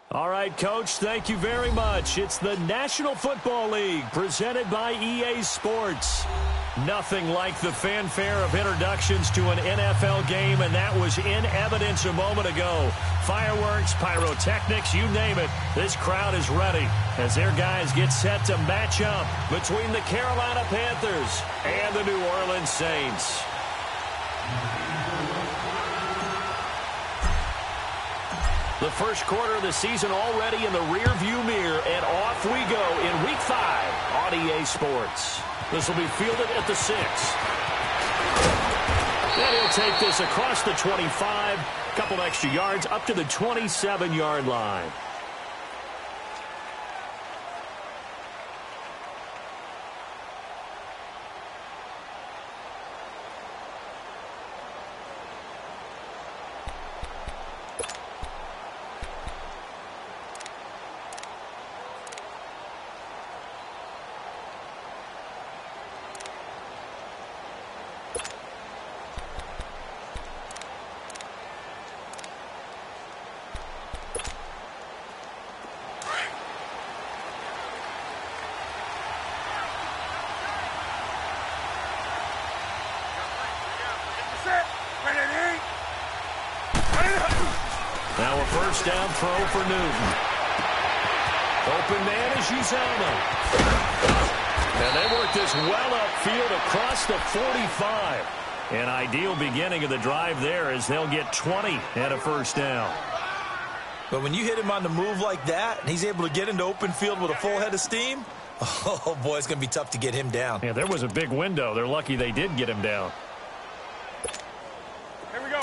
All right, Coach, thank you very much. It's the National Football League presented by EA Sports. Nothing like the fanfare of introductions to an NFL game, and that was in evidence a moment ago. Fireworks, pyrotechnics, you name it. This crowd is ready as their guys get set to match up between the Carolina Panthers and the New Orleans Saints. The first quarter of the season already in the rearview mirror, and off we go in Week 5 on EA Sports. This will be fielded at the 6. And he'll take this across the 25, couple extra yards up to the 27-yard line. Now a first down throw for Newton. Open man is Uzomah. And they work this well upfield across the 45. An ideal beginning of the drive there as they'll get 20 and a first down. But when you hit him on the move like that, and he's able to get into open field with a full head of steam, oh, boy, it's going to be tough to get him down. Yeah, there was a big window. They're lucky they did get him down.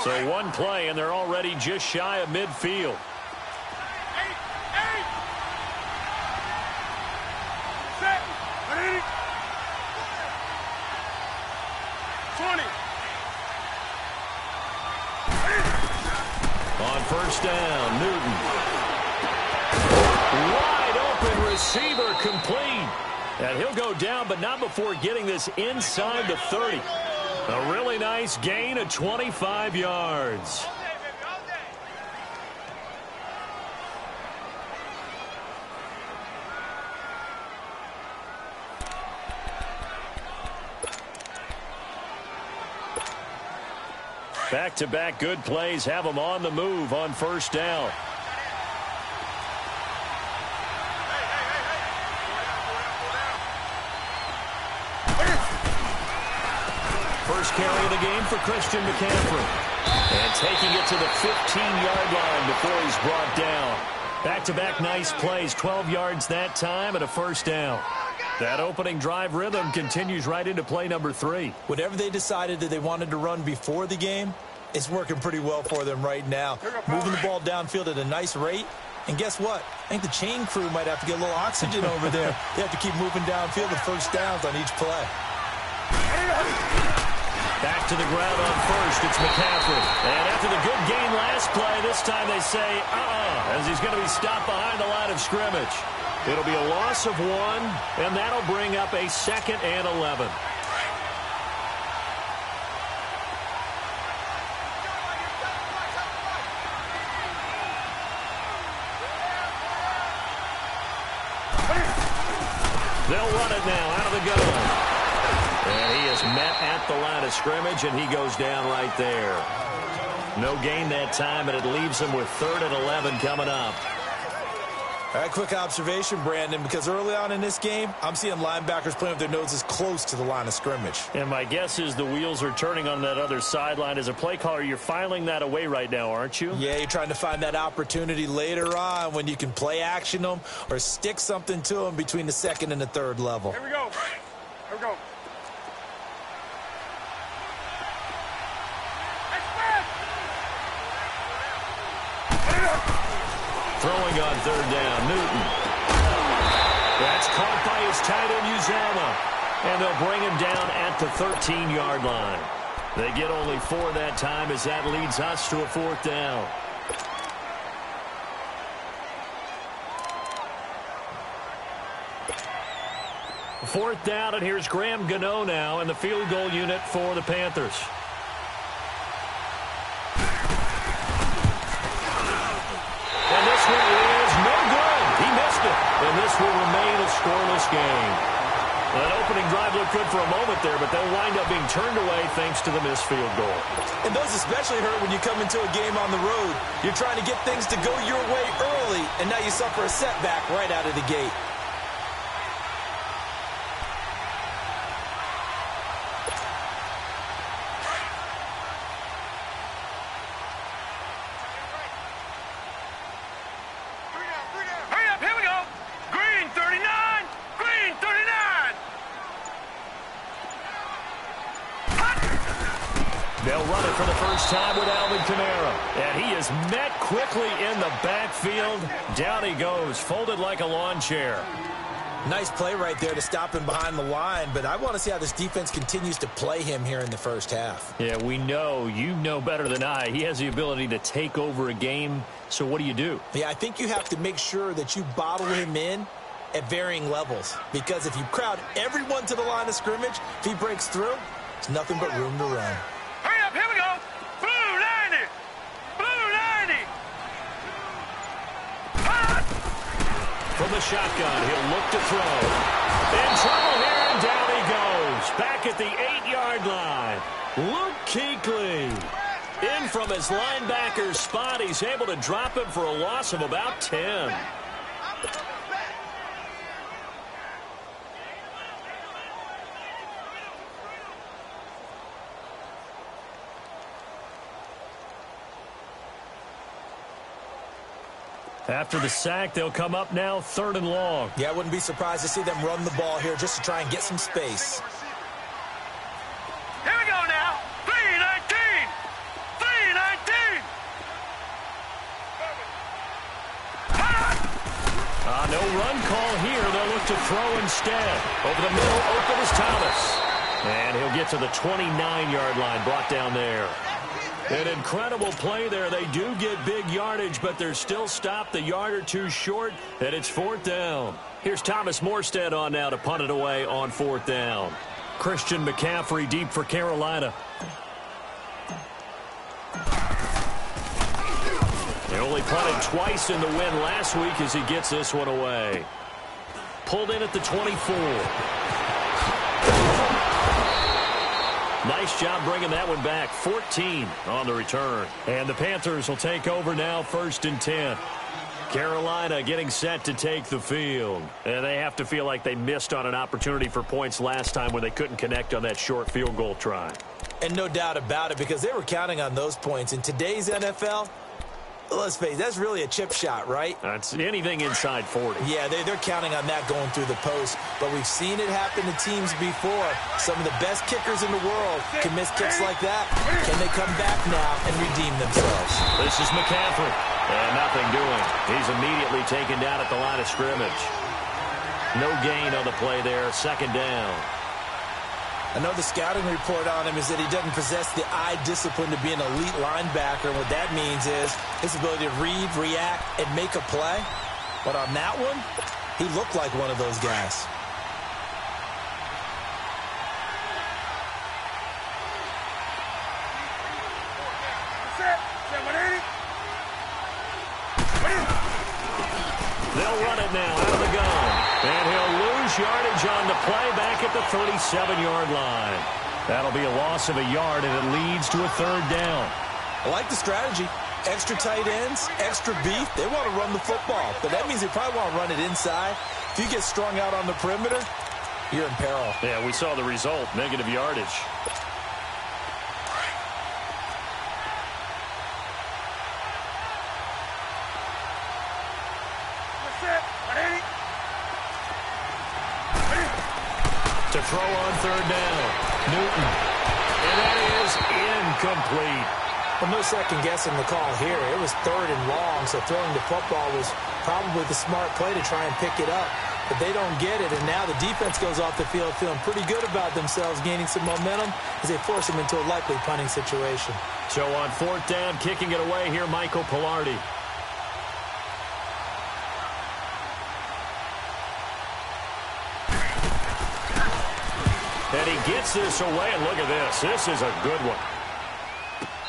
So one play, and they're already just shy of midfield. 20. On first down, Newton. Wide open receiver complete. And he'll go down, but not before getting this inside the 30. A really nice gain of 25 yards. Back-to-back good plays have them on the move on first down. First carry of the game for Christian McCaffrey. And taking it to the 15-yard line before he's brought down. Back-to-back nice plays, 12 yards that time and a first down. That opening drive rhythm continues right into play number 3. Whatever they decided that they wanted to run before the game, it's working pretty well for them right now. Moving the ball downfield at a nice rate. And guess what? I think the chain crew might have to get a little oxygen over there. They have to keep moving downfield with first downs on each play. Back to the ground on first. It's McCaffrey. And after the good gain last play, this time they say, as he's going to be stopped behind the line of scrimmage. It'll be a loss of 1, and that'll bring up a 2nd and 11. They'll run it now out of the gun. And he is met at the line of scrimmage, and he goes down right there. No gain that time, and it leaves him with 3rd and 11 coming up. All right, quick observation, Brandon, because early on in this game, I'm seeing linebackers playing with their noses close to the line of scrimmage. And my guess is the wheels are turning on that other sideline. As a play caller, you're filing that away right now, aren't you? Yeah, you're trying to find that opportunity later on when you can play action them or stick something to them between the 2nd and the 3rd level. Here we go. Here we go. Throwing on 3rd down, Newton. That's caught by his tight end, Uzomah. And they'll bring him down at the 13-yard line. They get only 4 that time as that leads us to a 4th down. Fourth down, and here's Graham Gano now in the field goal unit for the Panthers. And this one is and this will remain a scoreless game. That opening drive looked good for a moment there, but they'll wind up being turned away thanks to the missed field goal. And those especially hurt when you come into a game on the road. You're trying to get things to go your way early, and now you suffer a setback right out of the gate. They'll run it for the first time with Alvin Kamara. And he is met quickly in the backfield. Down he goes, folded like a lawn chair. Nice play right there to stop him behind the line, but I want to see how this defense continues to play him here in the first half. Yeah, we know. You know better than I. He has the ability to take over a game, so what do? Yeah, I think you have to make sure that you bottle him in at varying levels, because if you crowd everyone to the line of scrimmage, if he breaks through, there's nothing but room to run. Hurry up, here we go. Blue 90. Blue 90. From the shotgun, he'll look to throw. In trouble here, and down he goes. Back at the 8-yard line. Luke Kuechly. In from his linebacker's spot. He's able to drop him for a loss of about 10. After the sack, they'll come up now 3rd and long. Yeah, I wouldn't be surprised to see them run the ball here just to try and get some space. Here we go now. 3-19. 3-19. No run call here. They'll look to throw instead. Over the middle, open is Thomas. And he'll get to the 29-yard line, brought down there. An incredible play there. They do get big yardage, but they're still stopped a yard or two short, and it's 4th down. Here's Thomas Morstead on now to punt it away on 4th down. Christian McCaffrey deep for Carolina. They only punted twice in the win last week as he gets this one away. Pulled in at the 24. Nice job bringing that one back. 14 on the return. And the Panthers will take over now, 1st and 10. Carolina getting set to take the field. And they have to feel like they missed on an opportunity for points last time when they couldn't connect on that short field goal try. And no doubt about it, because they were counting on those points. In today's NFL, let's face it, that's really a chip shot, right? That's anything inside 40. Yeah, they're counting on that going through the post. But we've seen it happen to teams before. Some of the best kickers in the world can miss kicks like that. Can they come back now and redeem themselves? This is McCaffrey. And nothing doing. He's immediately taken down at the line of scrimmage. No gain on the play there. 2nd down. I know the scouting report on him is that he doesn't possess the eye discipline to be an elite linebacker. And what that means is his ability to read, react, and make a play. But on that one, he looked like one of those guys. They'll run it now out of the gun. And he'll lose yardage on the play back at the 37-yard line. That'll be a loss of a yard, and it leads to a 3rd down. I like the strategy. Extra tight ends, extra beef. They want to run the football, but that means they probably want to run it inside. If you get strung out on the perimeter, you're in peril. Yeah, we saw the result, negative yardage. To throw on 3rd down. Newton. And that is incomplete. Well, no second guessing the call here. It was 3rd and long, so throwing the football was probably the smart play to try and pick it up. But they don't get it, and now the defense goes off the field feeling pretty good about themselves, gaining some momentum as they force them into a likely punting situation. So on 4th down, kicking it away here, Michael Pilardi. And he gets this away, and look at this. This is a good one.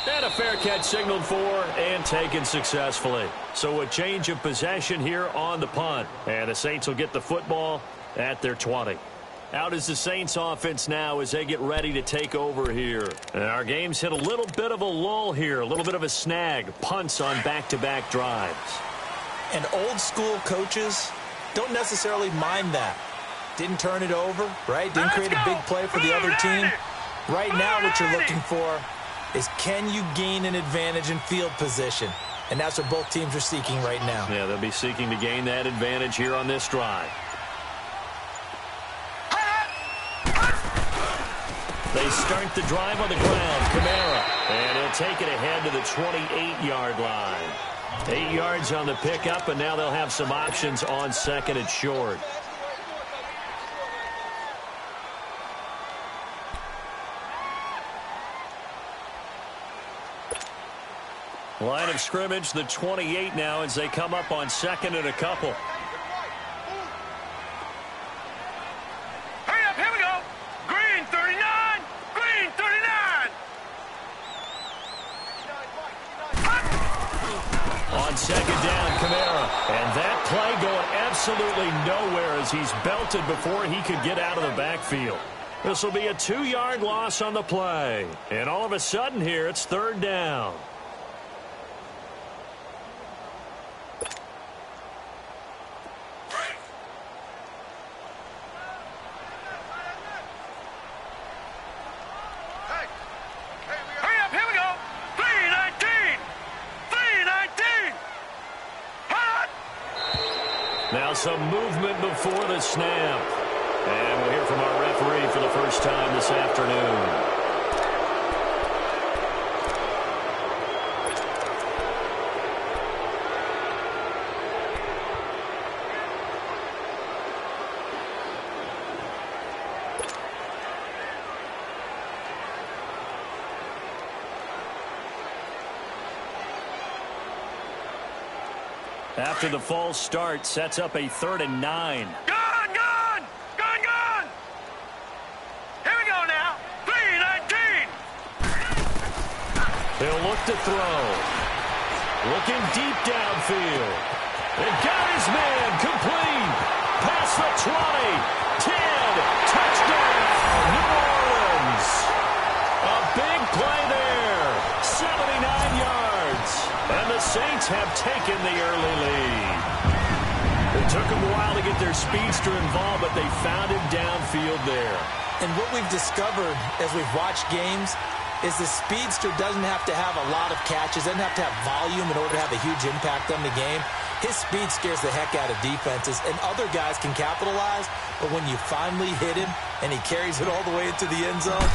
And a fair catch signaled for and taken successfully. So a change of possession here on the punt. And the Saints will get the football at their 20. Out is the Saints offense now as they get ready to take over here. And our game's hit a little bit of a lull here, a little bit of a snag. Punts on back-to-back drives. And old school coaches don't necessarily mind that. Didn't turn it over, right? Didn't create a big play for the other team. Right now what you're looking for is can you gain an advantage in field position? And that's what both teams are seeking right now. Yeah, they'll be seeking to gain that advantage here on this drive. They start the drive on the ground. Kamara. And he'll take it ahead to the 28-yard line. 8 yards on the pickup, and now they'll have some options on second and short. Line of scrimmage, the 28 now as they come up on second and a couple. Hurry up, here we go. Green 39. Green 39. On second down, Kamara. And that play going absolutely nowhere as he's belted before he could get out of the backfield. This will be a 2-yard loss on the play. And all of a sudden here, it's third down. Now some movement before the snap. And we'll hear from our referee for the first time this afternoon. After the false start, sets up a 3rd and 9. Gone! Here we go now. 3-19. He'll look to throw. Looking deep downfield. And got his man complete. Past the 20. 10. Touchdown, New Orleans. A big play there. 79 yards. And the Saints have taken the early lead. It took them a while to get their speedster involved, but they found him downfield there. And what we've discovered as we've watched games is the speedster doesn't have to have a lot of catches, doesn't have to have volume in order to have a huge impact on the game. His speed scares the heck out of defenses, and other guys can capitalize, but when you finally hit him and he carries it all the way into the end zone,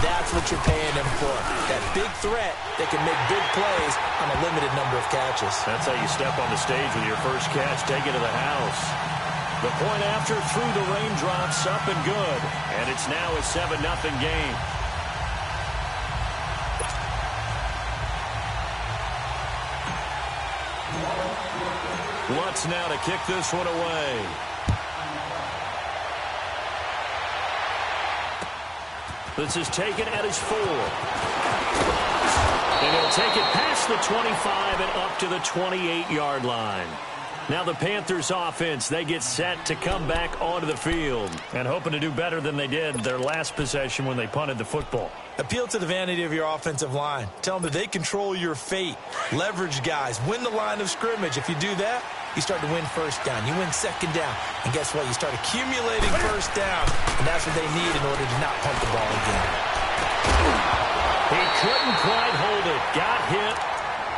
that's what you're paying him for. That big threat that can make big plays on a limited number of catches. That's how you step on the stage with your first catch, take it to the house. The point after through the raindrops, up and good. And it's now a 7-0 game. Lutz now to kick this one away. This is taken at his 4. And he'll take it past the 25 and up to the 28-yard line. Now the Panthers offense, they get set to come back onto the field and hoping to do better than they did their last possession when they punted the football. Appeal to the vanity of your offensive line. Tell them that they control your fate. Leverage guys. Win the line of scrimmage. If you do that, you start to win first down. You win second down. And guess what? You start accumulating first down. And that's what they need in order to not punt the ball again. He couldn't quite hold it. Got hit.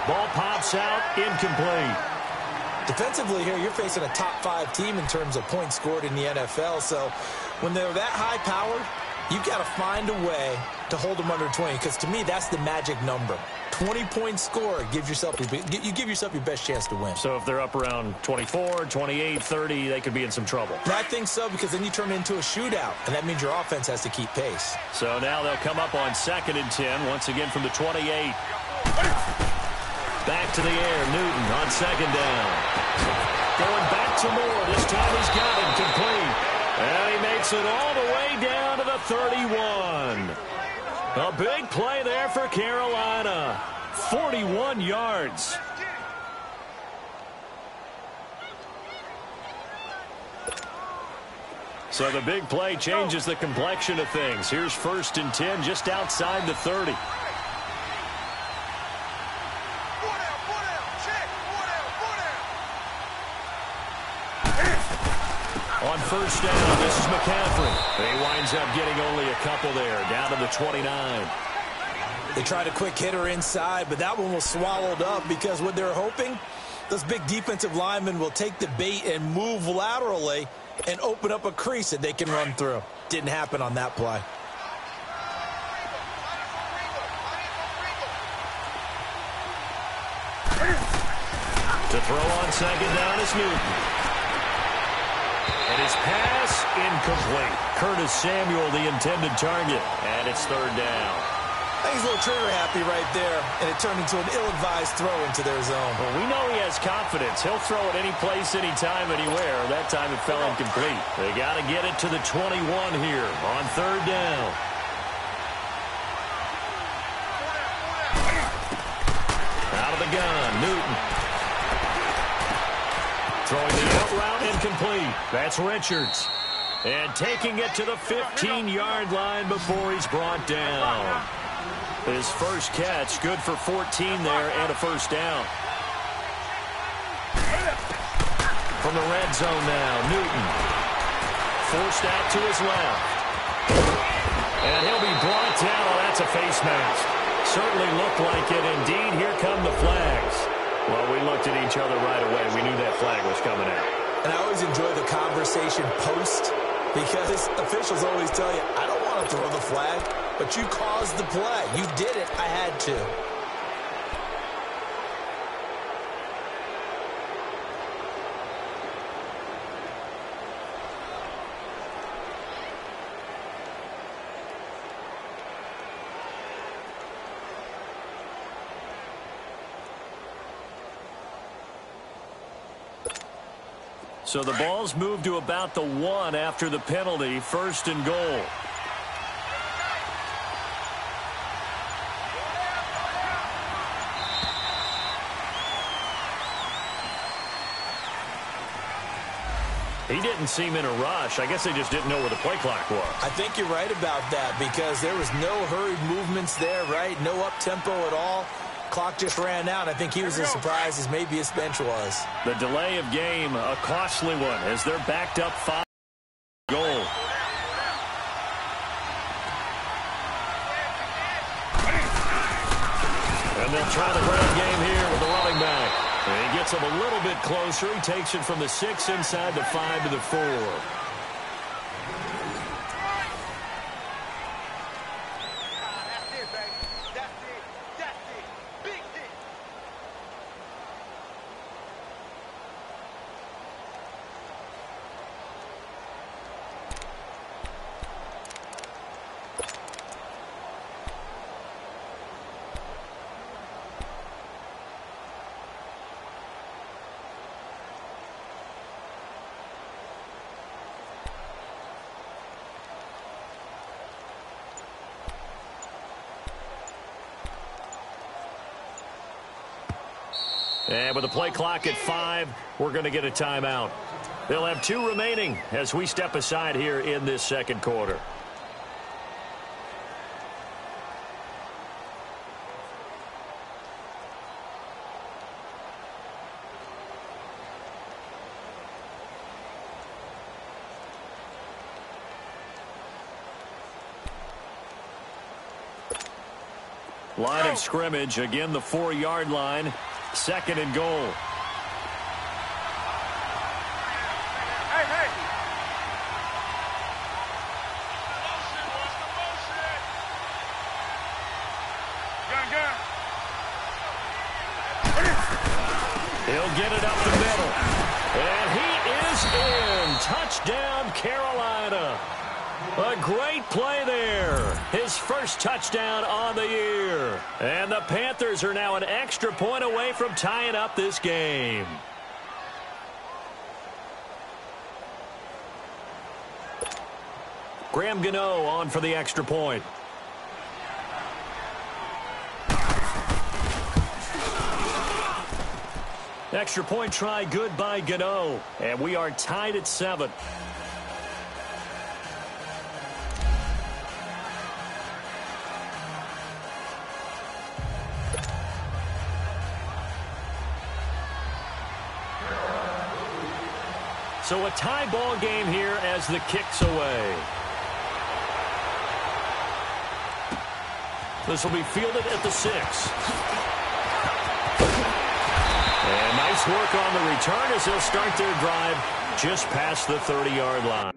Ball pops out. Incomplete. Defensively here, you're facing a top 5 team in terms of points scored in the NFL. So when they're that high-powered, you've got to find a way to hold them under 20, because to me, that's the magic number. 20-point score, you give yourself your best chance to win. So if they're up around 24, 28, 30, they could be in some trouble. And I think so, because then you turn it into a shootout, and that means your offense has to keep pace. So now they'll come up on 2nd and 10, once again from the 28. Back to the air, Newton on 2nd down. Going back to Moore, this time he's got him complete. And he makes it all the way down to the 31. A big play there for Carolina. 41 yards. So the big play changes the complexion of things. Here's 1st and 10 just outside the 30. On 1st down, this is McCaffrey. He winds up getting only a couple there, down to the 29. They tried a quick hitter inside, but that one was swallowed up because what they're hoping, those big defensive linemen will take the bait and move laterally and open up a crease that they can run through. Didn't happen on that play. To throw on 2nd down is Newton. And his pass incomplete. Curtis Samuel, the intended target. And it's 3rd down. I think he's a little trigger happy right there, and it turned into an ill-advised throw into their zone. Well, we know he has confidence. He'll throw it any place, anytime, anywhere. That time it fell incomplete. They got to get it to the 21 here on 3rd down. Out of the gun, Newton. Throwing the out route incomplete. That's Richards. And taking it to the 15-yard line before he's brought down. His first catch, good for 14 there and a 1st down. From the red zone now, Newton. Forced out to his left. And he'll be brought down. Oh, that's a face mask. Certainly looked like it. Indeed, here come the flags. Well, we looked at each other right away. We knew that flag was coming out. And I always enjoy the conversation post because officials always tell you, I don't want to throw the flag, but you caused the play. You did it. I had to. So the ball's moved to about the 1 after the penalty. 1st and goal. He didn't seem in a rush. I guess they just didn't know where the play clock was. I think you're right about that because there was no hurried movements there, right? No up-tempo at all. Clock just ran out. I think he was as surprised as maybe his bench was. The delay of game, a costly one, as they're backed up 5 goal. And they'll try the ground game here with the running back. And he gets him a little bit closer. He takes it from the 6 inside the 5 to the 4. And with the play clock at 5, we're going to get a timeout. They'll have 2 remaining as we step aside here in this 2nd quarter. Line of scrimmage, again the 4-yard line. 2nd and goal. Hey. Gun. He'll get it up the middle. And he is in. Touchdown, Carolina. A great play there. His first touchdown on the year. And the Panthers are now an extra point away from tying up this game. Graham Gano on for the extra point. Extra point try good by Gano. And we are tied at 7. So a tie ball game here as the kick's away. This will be fielded at the 6. And nice work on the return as they'll start their drive just past the 30-yard line.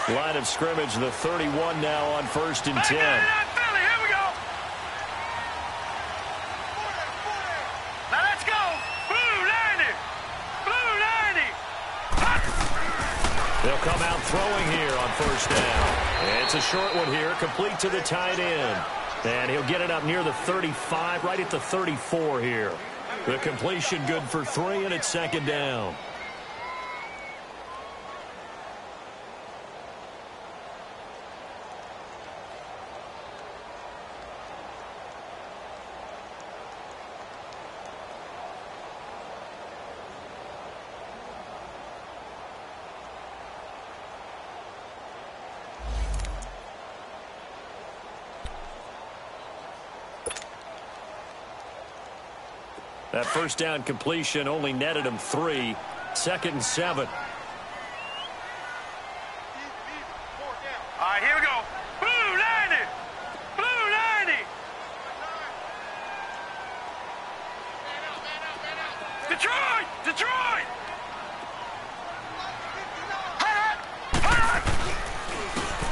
Line of scrimmage, the 31 now on 1st and 10. Here we go. Now let's go. Blue 90. Blue 90. They'll come out throwing here on 1st down. It's a short one here, complete to the tight end. And he'll get it up near the 35, right at the 34 here. The completion good for 3, and it's 2nd down. That 1st down completion only netted him 3. 2nd and 7. All right, here we go. Blue 90. Blue 90. Detroit. Detroit.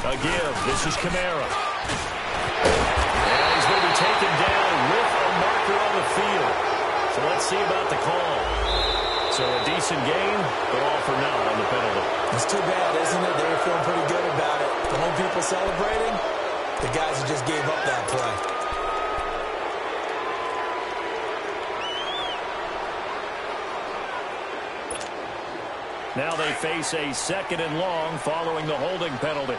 A give. This is Kamara. And he's going to be taken down with a marker on the field. So let's see about the call. So a decent gain, but all for naught on the penalty. It's too bad, isn't it? They were feeling pretty good about it. The home people celebrating, the guys who just gave up that play. Now they face a 2nd and long following the holding penalty.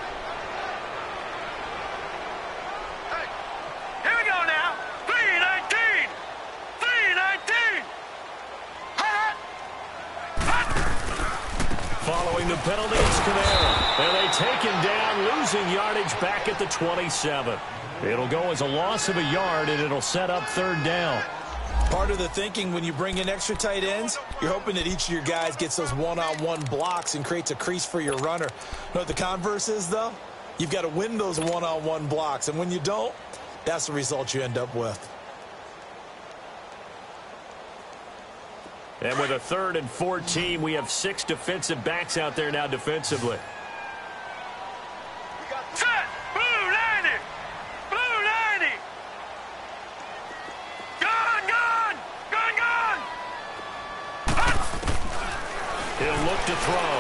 Following the penalty, it's Kamara. And they take him down, losing yardage back at the 27. It'll go as a loss of a yard, and it'll set up 3rd down. Part of the thinking when you bring in extra tight ends, you're hoping that each of your guys gets those one-on-one blocks and creates a crease for your runner. You know what the converse is, though? You've got to win those one-on-one blocks, and when you don't, that's the result you end up with. And with a 3rd and 14, we have 6 defensive backs out there now defensively. Set. Blue 90. Blue 90. Gone. He'll look to throw.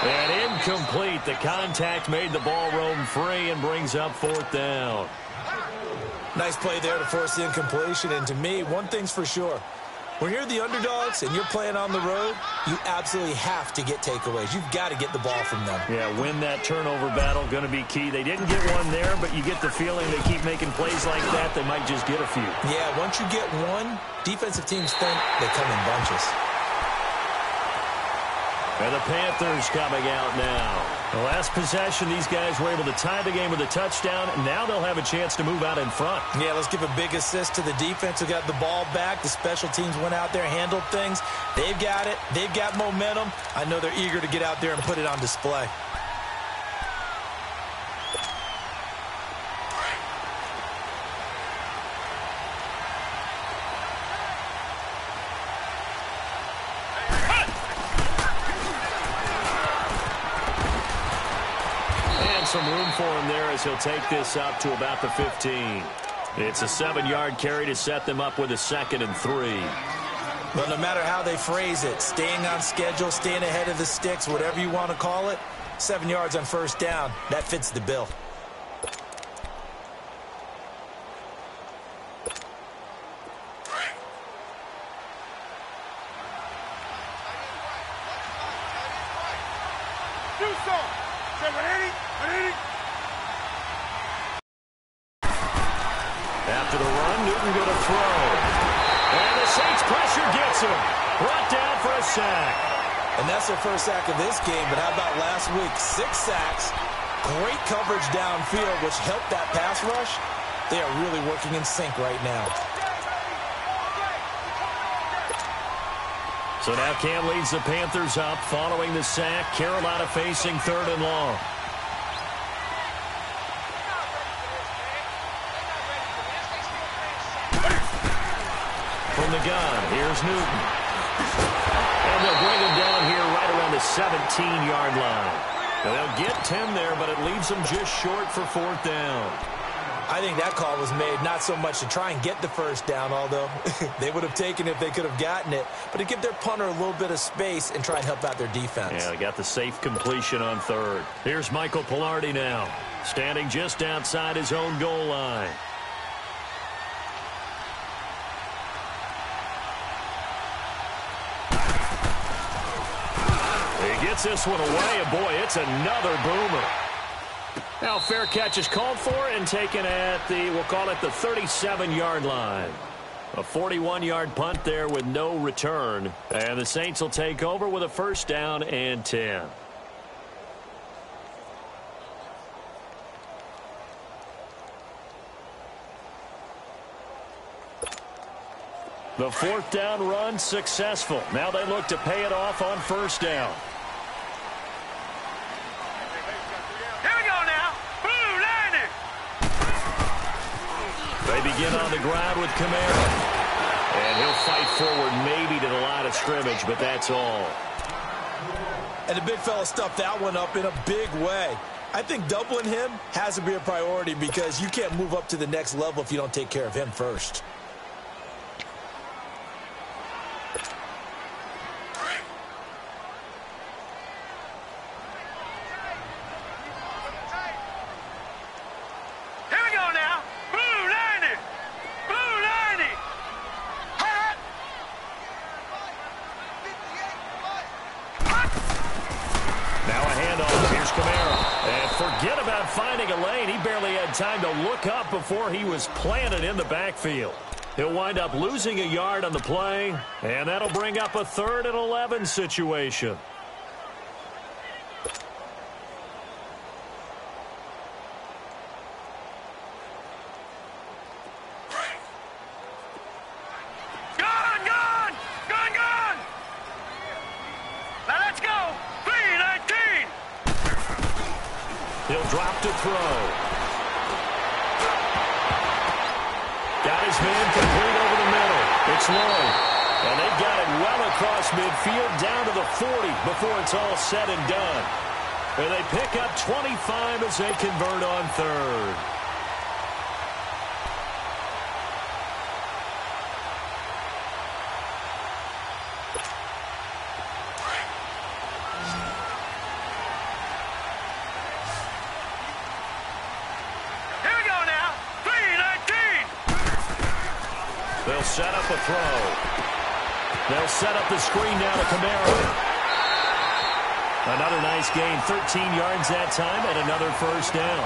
And incomplete. The contact made the ball roam free and brings up 4th down. Nice play there to force the incompletion. And to me, one thing's for sure. When you're the underdogs and you're playing on the road, you absolutely have to get takeaways. You've got to get the ball from them. Yeah, win that turnover battle, going to be key. They didn't get one there, but you get the feeling they keep making plays like that, they might just get a few. Yeah, once you get one, defensive teams think they come in bunches. And the Panthers coming out now. The last possession, these guys were able to tie the game with a touchdown. Now they'll have a chance to move out in front. Yeah, let's give a big assist to the defense who got the ball back. The special teams went out there, handled things. They've got it. They've got momentum. I know they're eager to get out there and put it on display. Some room for him there as he'll take this up to about the 15. It's a 7-yard carry to set them up with a 2nd and 3. Well, no matter how they phrase it, staying on schedule, staying ahead of the sticks, whatever you want to call it, 7 yards on first down, that fits the bill. After the run, Newton going to throw. And the Saints pressure gets him. Brought down for a sack. And that's their first sack of this game, but how about last week? 6 sacks, great coverage downfield, which helped that pass rush. They are really working in sync right now. So now Cam leads the Panthers up following the sack. Carolina facing 3rd and long. From the gun, here's Newton. And they'll bring him down here right around the 17-yard line. Now they'll get 10 there, but it leaves them just short for 4th down. I think that call was made not so much to try and get the first down, although they would have taken it if they could have gotten it, but to give their punter a little bit of space and try and help out their defense. Yeah, they got the safe completion on 3rd. Here's Michael Pilardi now, standing just outside his own goal line. He gets this one away, and boy, it's another boomer. Now, fair catch is called for and taken at the, we'll call it the 37-yard line. A 41-yard punt there with no return. And the Saints will take over with a 1st down and 10. The 4th down run successful. Now they look to pay it off on 1st down. They begin on the ground with Kamara. And he'll fight forward maybe to the line of scrimmage, but that's all. And the big fella stuffed that one up in a big way. I think doubling him has to be a priority because you can't move up to the next level if you don't take care of him first. Time to look up before he was planted in the backfield. He'll wind up losing a yard on the play, and that'll bring up a 3rd and 11 situation. Gone! Now let's go! 3-19! He'll drop to throw. Got his man complete over the middle. It's low. And they've got it well across midfield down to the 40 before it's all said and done. And they pick up 25 as they convert on 3rd. They'll set up a throw. They'll set up the screen now to Kamara. Another nice gain, 13 yards that time, and another 1st down.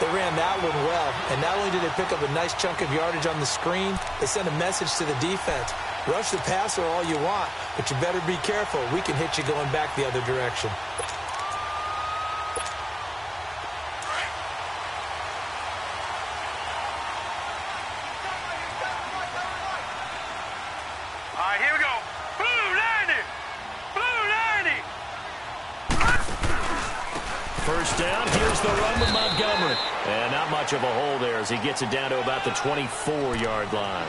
They ran that one well, and not only did they pick up a nice chunk of yardage on the screen, they sent a message to the defense. Rush the passer all you want, but you better be careful. We can hit you going back the other direction. All right, here we go. Blue 90. Blue 90. First down, here's the run with Montgomery. And not much of a hole there as he gets it down to about the 24-yard line.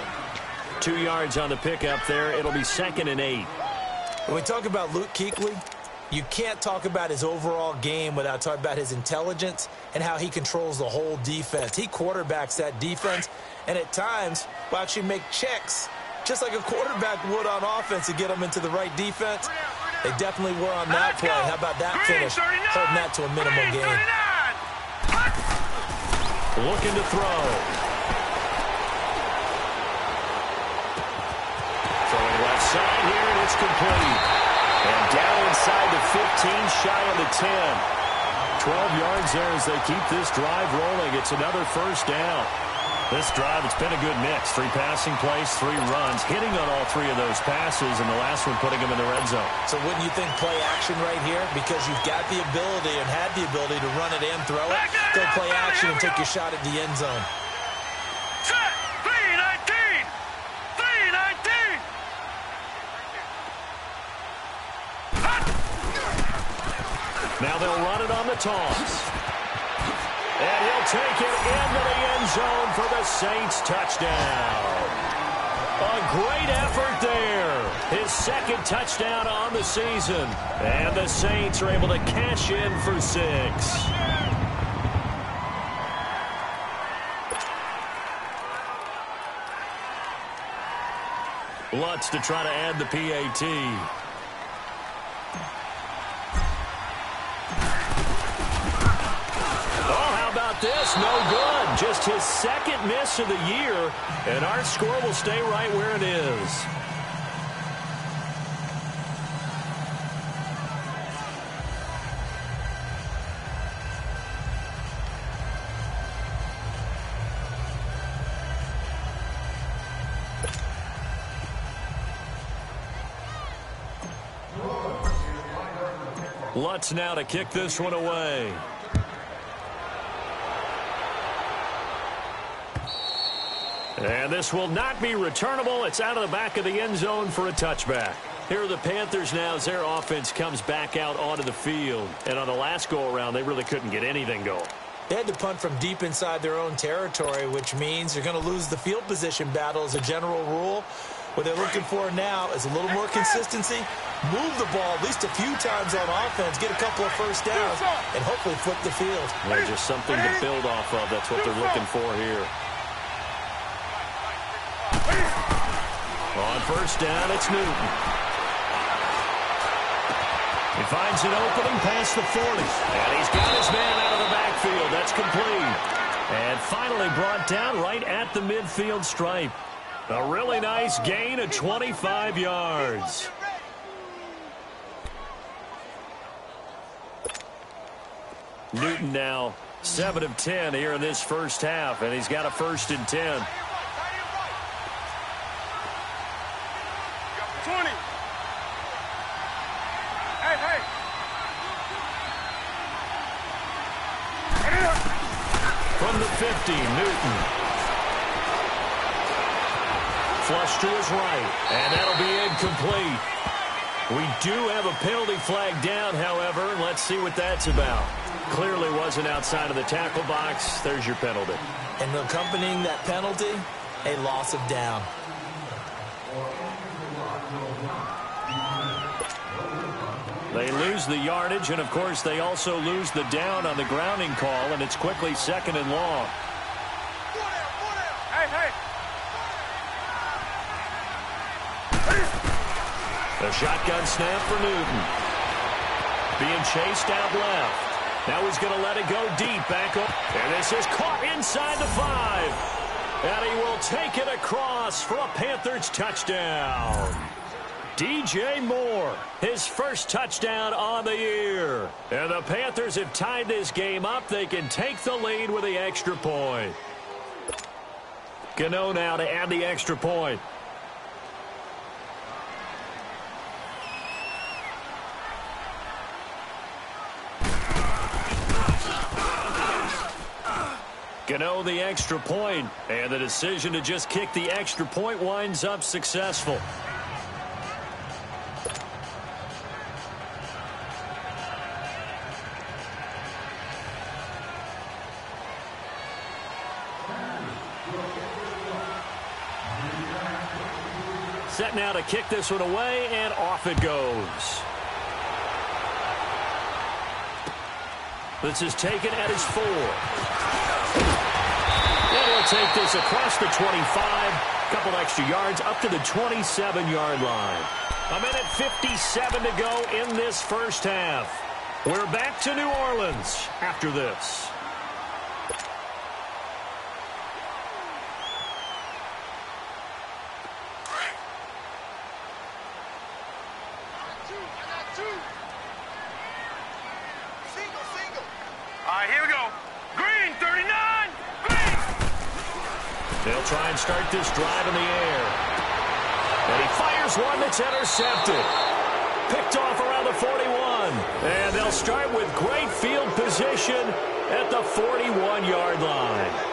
2 yards on the pickup there. It'll be 2nd and 8. When we talk about Luke Kuechly, you can't talk about his overall game without talking about his intelligence and how he controls the whole defense. He quarterbacks that defense, and at times will actually make checks, just like a quarterback would on offense to get them into the right defense. They definitely were on that play. How about that finish? Holding that to a minimum gain. Looking to throw. Throwing left side here, and it's complete. And down inside the 15, shy of the 10. 12 yards there as they keep this drive rolling. It's another first down. This drive, it's been a good mix. 3 passing plays, 3 runs, hitting on all 3 of those passes, and the last one putting them in the red zone. So wouldn't you think play action right here? Because you've got the ability and had the ability to run it and throw it. Go play action and take your shot at the end zone. Set. 319. 319. Now they'll run it on the toss. And he'll take it into the end zone for the Saints touchdown. A great effort there. His 2nd touchdown on the season. And the Saints are able to cash in for 6. Lutz to try to add the PAT. This, no good. Just his 2nd miss of the year, and our score will stay right where it is. Lutz now to kick this one away. And this will not be returnable. It's out of the back of the end zone for a touchback. Here are the Panthers now as their offense comes back out onto the field. And on the last go-around, they really couldn't get anything going. They had to punt from deep inside their own territory, which means you're going to lose the field position battle as a general rule. What they're looking for now is a little more consistency, move the ball at least a few times on offense, get a couple of first downs, and hopefully flip the field. Yeah, just something to build off of. That's what they're looking for here. On first down, it's Newton. He finds an opening past the 40. And he's got his man out of the backfield. That's complete. And finally brought down right at the midfield stripe. A really nice gain of 25 yards. Newton now 7 of 10 here in this first half, and he's got a 1st and 10. 20. Hey. From the 50, Newton. Flush to his right, and that'll be incomplete. We do have a penalty flag down, however. Let's see what that's about. Clearly wasn't outside of the tackle box. There's your penalty. And accompanying that penalty, a loss of down. They lose the yardage, and, of course, they also lose the down on the grounding call, and it's quickly 2nd and long. Hey. A shotgun snap for Newton. Being chased out left. Now he's going to let it go deep back up. And this is caught inside the 5. And he will take it across for a Panthers touchdown. DJ Moore, his first touchdown on the year. And the Panthers have tied this game up. They can take the lead with the extra point. Gano now to add the extra point. Gano the extra point, and the decision to just kick the extra point winds up successful. Set now to kick this one away, and off it goes. This is taken at his 4. And he'll take this across the 25. Couple extra yards up to the 27-yard line. A minute 57 to go in this first half. We're back to New Orleans after this. Here we go. Green, 39. Green. They'll try and start this drive in the air. And he fires one that's intercepted. Picked off around the 41. And they'll start with great field position at the 41-yard line.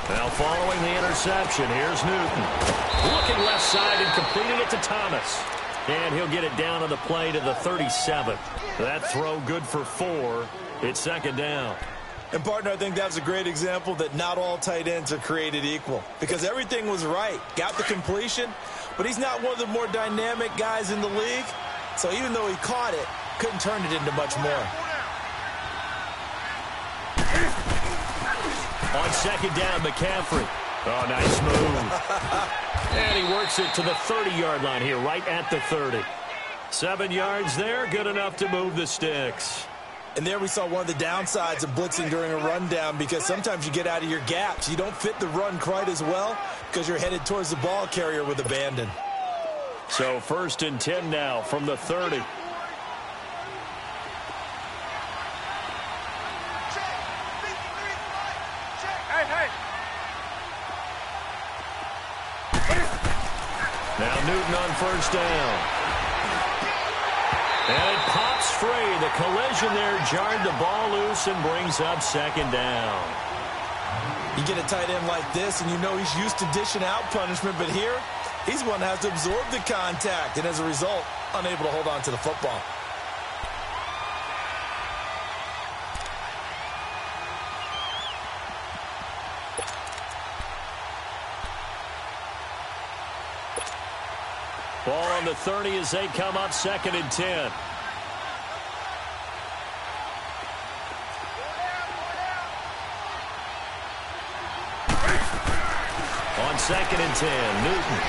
Now following the interception, here's Newton. Looking left side and completing it to Thomas. And he'll get it down on the play to the 37. That throw good for 4. It's second down. And, partner, I think that's a great example that not all tight ends are created equal. Because everything was right. Got the completion, but he's not one of the more dynamic guys in the league. So even though he caught it, couldn't turn it into much more. On second down, McCaffrey. Oh, nice move. And he works it to the 30-yard line here, right at the 30. 7 yards there, good enough to move the sticks. And there we saw one of the downsides of blitzing during a rundown, because sometimes you get out of your gaps. You don't fit the run quite as well because you're headed towards the ball carrier with abandon. So 1st and 10 now from the 30. Now Newton on 1st down. And it pops free. The collision there jarred the ball loose and brings up 2nd down. You get a tight end like this, and you know he's used to dishing out punishment, but here, he's one that has to absorb the contact, and as a result, unable to hold on to the football. Ball on the 30 as they come up 2nd and 10. On 2nd and 10, Newton.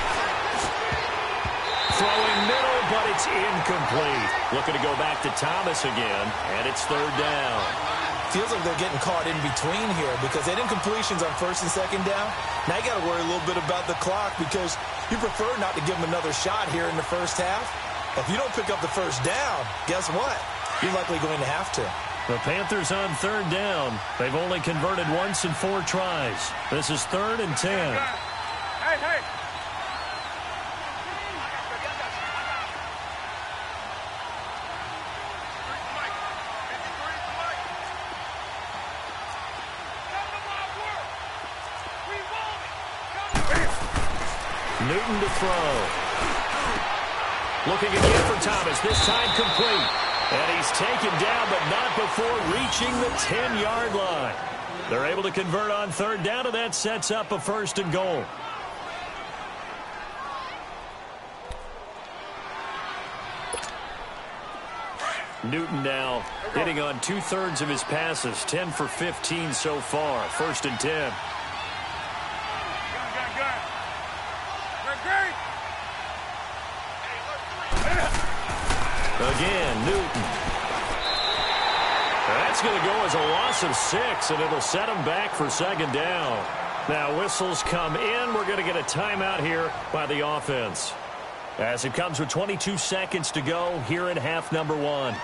Throwing middle, but it's incomplete. Looking to go back to Thomas again, and it's 3rd down. Feels like they're getting caught in between here because they had incompletions on 1st and 2nd down. Now you got to worry a little bit about the clock because you prefer not to give them another shot here in the first half. If you don't pick up the 1st down, guess what? You're likely going to have to. The Panthers on 3rd down. They've only converted once in 4 tries. This is 3rd and 10. Hey. Newton to throw. Looking again for Thomas. This time complete. And he's taken down, but not before reaching the 10-yard line. They're able to convert on 3rd down, and that sets up a 1st and goal. Newton now hitting on 2/3 of his passes, 10 for 15 so far. 1st and 10. Again, Newton. That's going to go as a loss of 6, and it'll set them back for second down. Now, whistles come in. We're going to get a timeout here by the offense, as it comes with 22 seconds to go here in half number 1.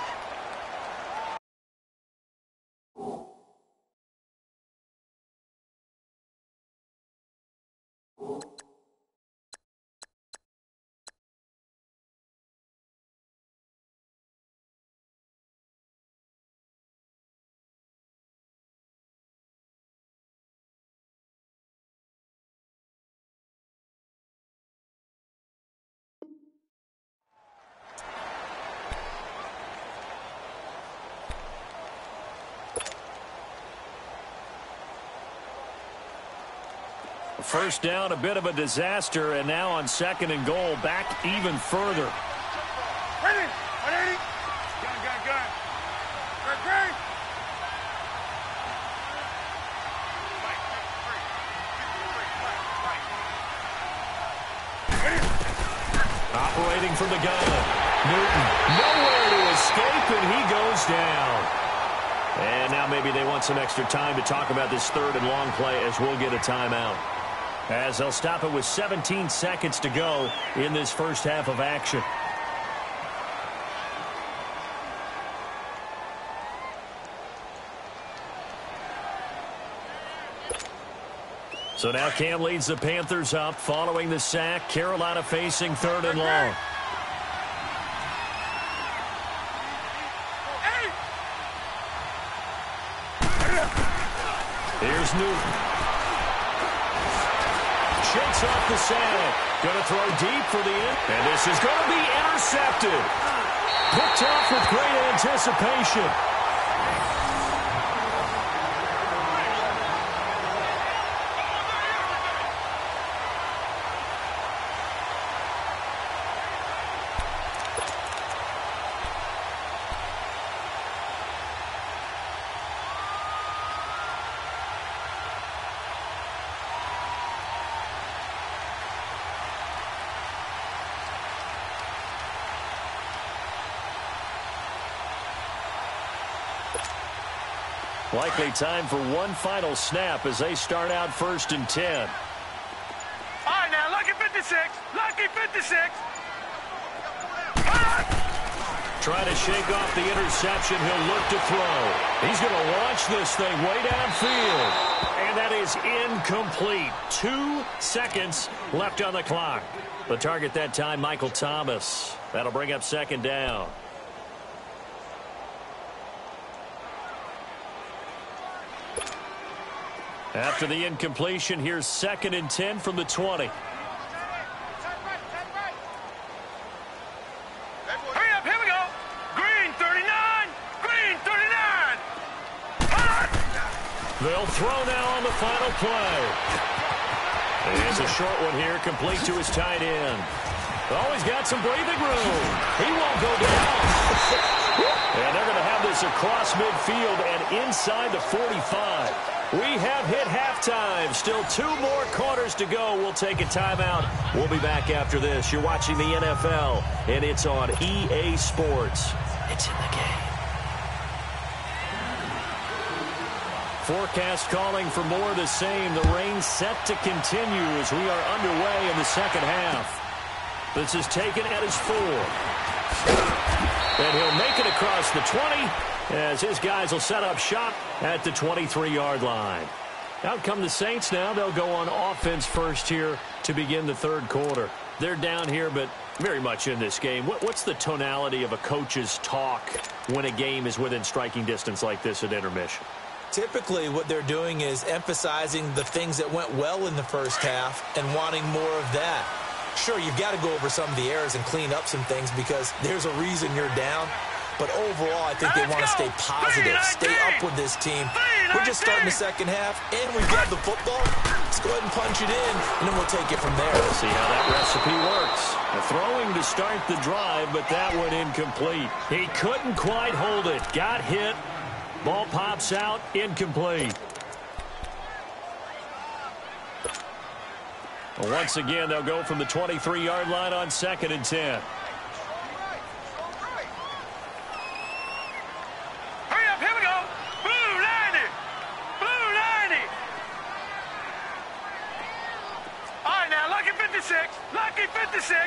First down, a bit of a disaster, and now on second and goal, back even further. Ready? 180. Gun. Great. Operating from the gun. Newton, nowhere to escape, and he goes down. And now maybe they want some extra time to talk about this third and long play as we'll get a timeout, as they'll stop it with 17 seconds to go in this first half of action. So now Cam leads the Panthers up following the sack. Carolina facing third and long. Here's Newton. Shakes off the sack. Going to throw deep for the end. And this is going to be intercepted. Picked off with great anticipation. Likely time for one final snap as they start out 1st and 10. All right, now, lucky 56. Lucky 56. Trying to shake off the interception. He'll look to throw. He's going to launch this thing way downfield. And that is incomplete. 2 seconds left on the clock. The target that time, Michael Thomas. That'll bring up second down. After the incompletion, here's 2nd and 10 from the 20. Hurry up, here we go. Green 39. Green 39. They'll throw now on the final play. It's a short one here, complete to his tight end. Oh, he's got some breathing room. He won't go down. And they're going to have this across midfield and inside the 45. We have hit halftime. Still 2 more quarters to go. We'll take a timeout. We'll be back after this. You're watching the NFL, and it's on EA Sports. It's in the game. Forecast calling for more of the same. The rain set to continue as we are underway in the second half. This is taken at his 4. And he'll make it across the 20 as his guys will set up shop at the 23-yard line. Out come the Saints now. They'll go on offense first here to begin the third quarter. They're down here, but very much in this game. What's the tonality of a coach's talk when a game is within striking distance like this at intermission? Typically, what they're doing is emphasizing the things that went well in the first half and wanting more of that. Sure, you've got to go over some of the errors and clean up some things because there's a reason you're down. But overall, I think they want to stay positive, stay up with this team. We're just starting the second half, and we've got the football. Let's go ahead and punch it in, and then we'll take it from there. See how that recipe works. Throwing to start the drive, but that one incomplete. He couldn't quite hold it. Got hit. Ball pops out, incomplete. Once again, they'll go from the 23-yard line on 2nd and 10. to 6.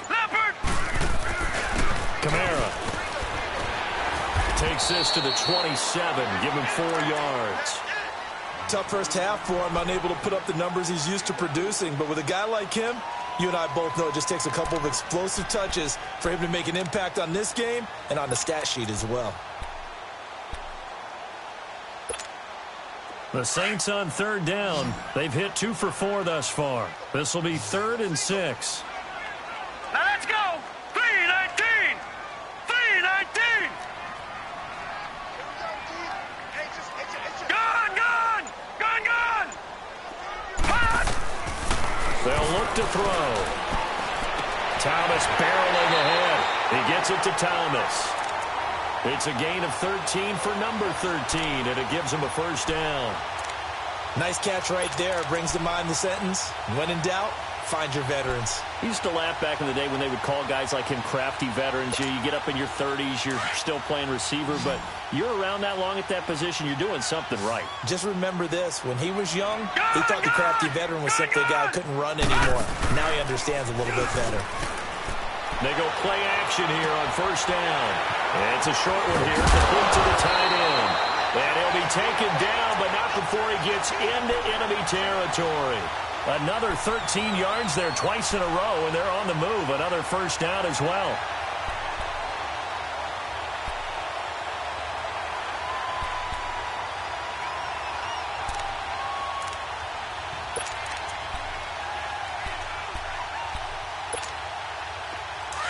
Leopard. Kamara takes this to the 27. Give him 4 yards. Tough first half for him, unable to put up the numbers he's used to producing. But with a guy like him, you and I both know it just takes a couple of explosive touches for him to make an impact on this game and on the stat sheet as well. The Saints on 3rd down. They've hit 2 for 4 thus far. This will be 3rd and 6. Now let's go. 3-19. 3-19. Gone. They'll look to throw. Thomas barreling ahead. He gets it to Thomas. It's a gain of 13 for number 13, and it gives him a first down. Nice catch right there. Brings to mind the sentence, when in doubt, find your veterans. I used to laugh back in the day when they would call guys like him crafty veterans. You get up in your 30s, you're still playing receiver, but you're around that long at that position, you're doing something right. Just remember this. When he was young, he thought the crafty veteran was simply a guy who couldn't run anymore. Now he understands a little bit better. They go play action here on first down. It's a short one here, complete to the tight end. And he'll be taken down, but not before he gets into enemy territory. Another 13 yards there twice in a row, and they're on the move. Another first down as well.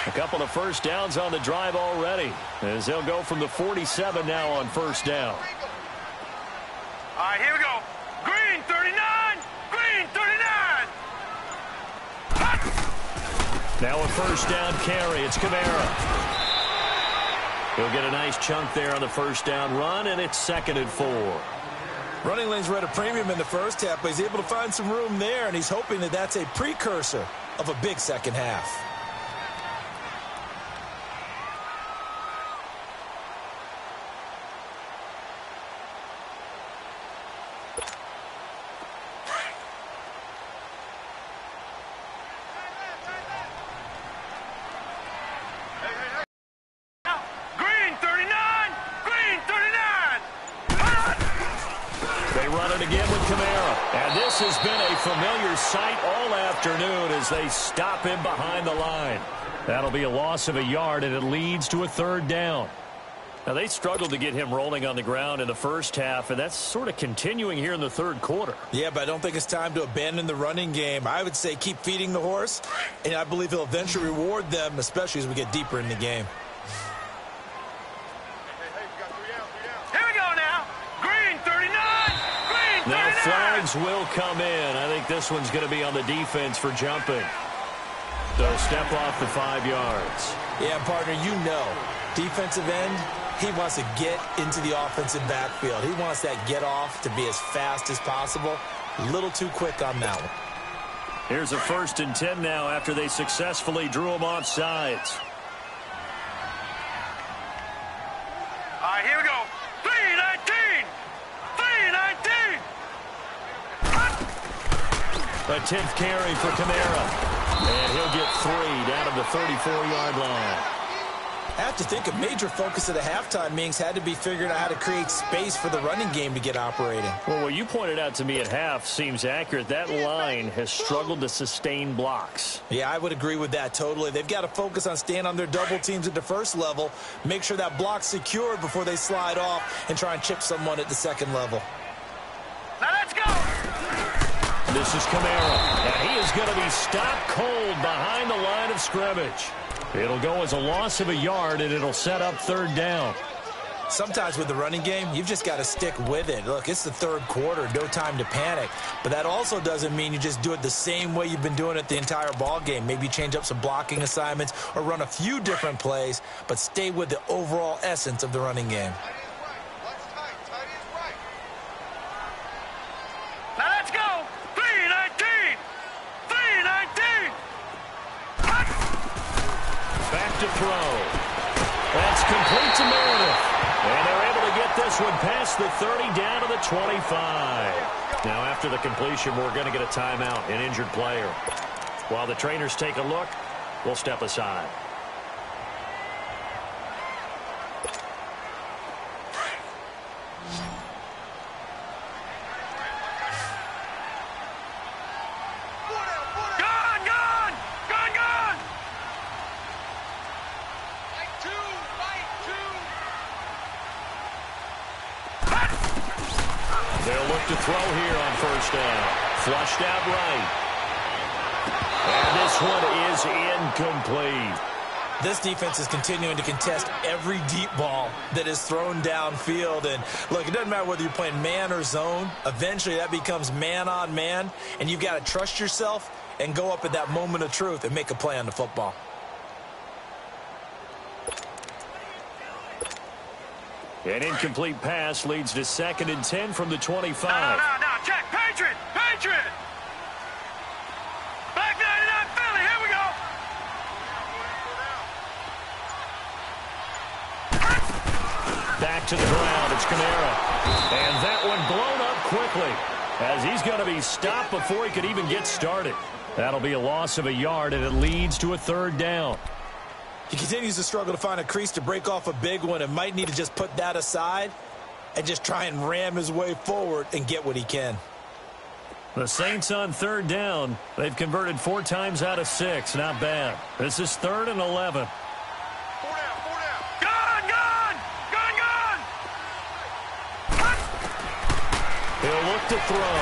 A couple of first downs on the drive already, as they'll go from the 47 now on first down. All right, here we go. Green 39. Green 39. Now a first down carry. It's Kamara. He'll get a nice chunk there on the first down run, and it's 2nd and 4. Running lanes were at a premium in the first half, but he's able to find some room there, and he's hoping that that's a precursor of a big second half. Green 39. Green 39. They run it again with Kamara. And this has been a familiar sight all afternoon as they stop him behind the line. That'll be a loss of a yard, and it leads to a 3rd down. Now, they struggled to get him rolling on the ground in the first half, and that's sort of continuing here in the 3rd quarter. Yeah, but I don't think it's time to abandon the running game. I would say keep feeding the horse, and I believe he'll eventually reward them, especially as we get deeper in the game. Here we go now. Green 39. Green 39. Now, flags will come in. I think this one's going to be on the defense for jumping. So step off the 5 yards. Yeah, partner, you know, defensive end, he wants to get into the offensive backfield. He wants that get off to be as fast as possible. A little too quick on that one. Here's a 1st and 10 now after they successfully drew him off sides. All right, here we go. 3-19. 3-19. A 10th carry for Kamara. And he'll get 3 down to the 34-yard line. I have to think a major focus of the halftime meetings had to be figuring out how to create space for the running game to get operating. Well, what you pointed out to me at half seems accurate. That line has struggled to sustain blocks. Yeah, I would agree with that totally. They've got to focus on staying on their double teams at the first level, make sure that block's secured before they slide off and try and chip someone at the second level. Now let's go. This is Kamara, and he is going to be stopped cold behind the line of scrimmage. It'll go as a loss of a yard, and it'll set up 3rd down. Sometimes with the running game, you've just got to stick with it. Look, it's the 3rd quarter, no time to panic. But that also doesn't mean you just do it the same way you've been doing it the entire ball game. Maybe change up some blocking assignments or run a few different plays, but stay with the overall essence of the running game. Now let's go. 3-19. 3-19. Back to throw. That's complete to Meredith. And they're able to get get this one past the 30 down to the 25. Now, after the completion, we're going to get a timeout, an injured player. While the trainers take a look, we'll step aside. They'll look to throw here on first down. Flushed out right. And this one is incomplete. This defense is continuing to contest every deep ball that is thrown downfield. And, look, it doesn't matter whether you're playing man or zone. Eventually that becomes man on man, and you've got to trust yourself and go up at that moment of truth and make a play on the football. An incomplete pass leads to 2nd and 10 from the 25. No, check. Patriot! Back 99 Philly, here we go! Back to the ground, it's Kamara. And that one blown up quickly as he's going to be stopped before he could even get started. That'll be a loss of a yard, and it leads to a 3rd down. He continues to struggle to find a crease to break off a big one and might need to just put that aside and just try and ram his way forward and get what he can. The Saints on 3rd down. They've converted 4 times out of 6. Not bad. This is 3rd and 11. 4 down. Gun! He'll look to throw.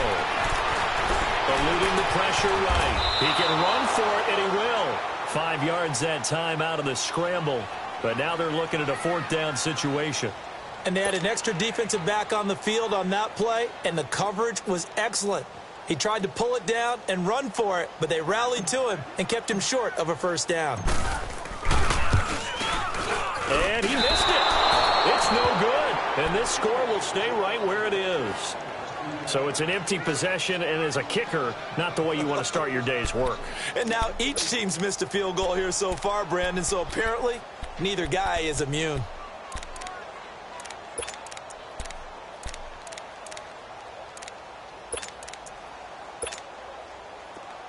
Eluding the pressure right. He can run for it, and he will. 5 yards that time out of the scramble. But now they're looking at a 4th down situation. And they had an extra defensive back on the field on that play, and the coverage was excellent. He tried to pull it down and run for it, but they rallied to him and kept him short of a 1st down. And he missed it. It's no good. And this score will stay right where it is. So it's an empty possession, and as a kicker, not the way you want to start your day's work. And now each team's missed a field goal here so far, Brandon, so apparently neither guy is immune.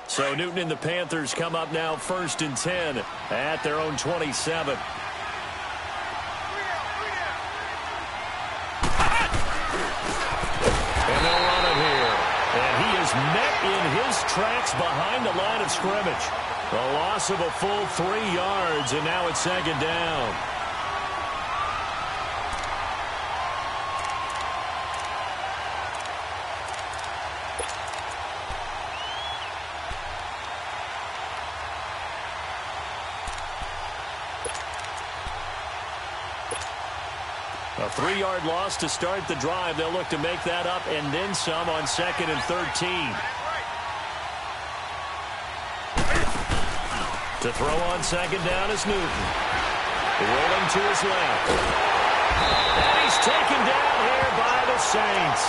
So Newton and the Panthers come up now 1st and 10 at their own 27. And they'll run it here. And he is met in his tracks behind the line of scrimmage. A loss of a full 3 yards, and now it's 2nd down. A 3-yard loss to start the drive. They'll look to make that up and then some on 2nd and 13. To throw on 2nd down is Newton. Rolling to his left. And he's taken down here by the Saints.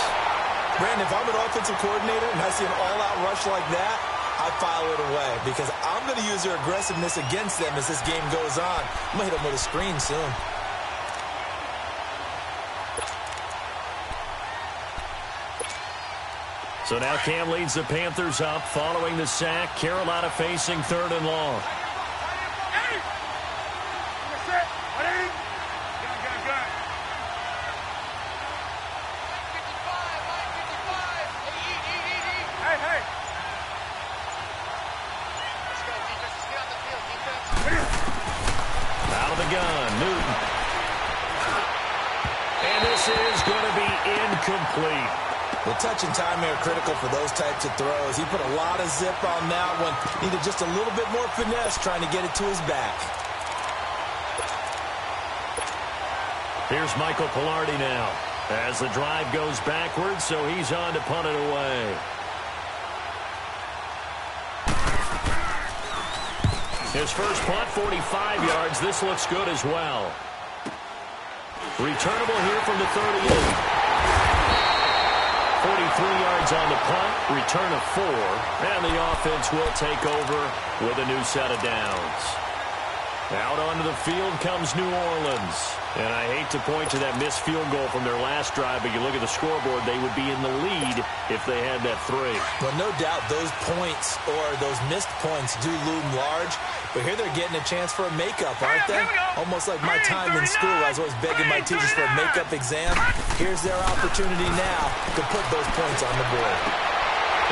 Brandon, if I'm an offensive coordinator and I see an all-out rush like that, I file it away because I'm going to use their aggressiveness against them as this game goes on. I'm going to hit them with a screen soon. So now Cam leads the Panthers up following the sack. Carolina facing 3rd and long. Out of the gun, Newton. And this is going to be incomplete. The touch and time are critical for those types of throws. He put a lot of zip on that one. Needed just a little bit more finesse trying to get it to his back. Here's Michael Pilardi now as the drive goes backwards, so he's on to punt it away. His first punt, 45 yards. This looks good as well. Returnable here from the 38. 43 yards on the punt, return of 4, and the offense will take over with a new set of downs. Out onto the field comes New Orleans. And I hate to point to that missed field goal from their last drive, but you look at the scoreboard, they would be in the lead if they had that 3. Well, no doubt those points or those missed points do loom large, but here they're getting a chance for a makeup, aren't they? Almost like my time in school. I was always begging my teachers for a makeup exam. Here's their opportunity now to put those points on the board.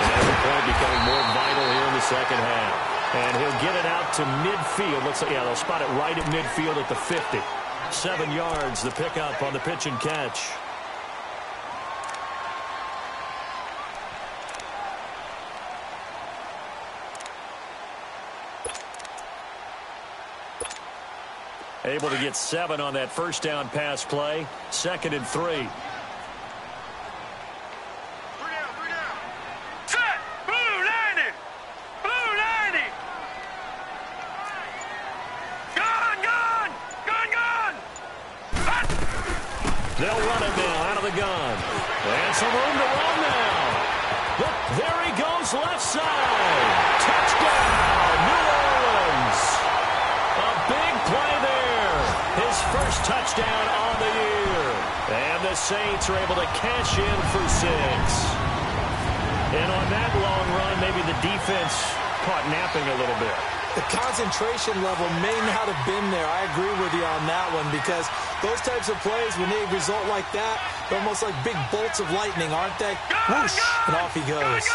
And every point becoming more vital here in the second half. And he'll get it out to midfield. Looks like, yeah, they'll spot it right at midfield at the 50. 7 yards, the pickup on the pitch and catch. Able to get 7 on that first down pass play. 2nd and 3. They'll run it now out of the gun. And some room to run now. Look, there he goes left side. Touchdown, New Orleans. A big play there. His first touchdown on the year. And the Saints are able to cash in for 6. And on that long run, maybe the defense caught napping a little bit. The concentration level may not have been there. I agree with you on that one, because those types of plays, when they result like that, they're almost like big bolts of lightning, aren't they? Whoosh, and off he goes.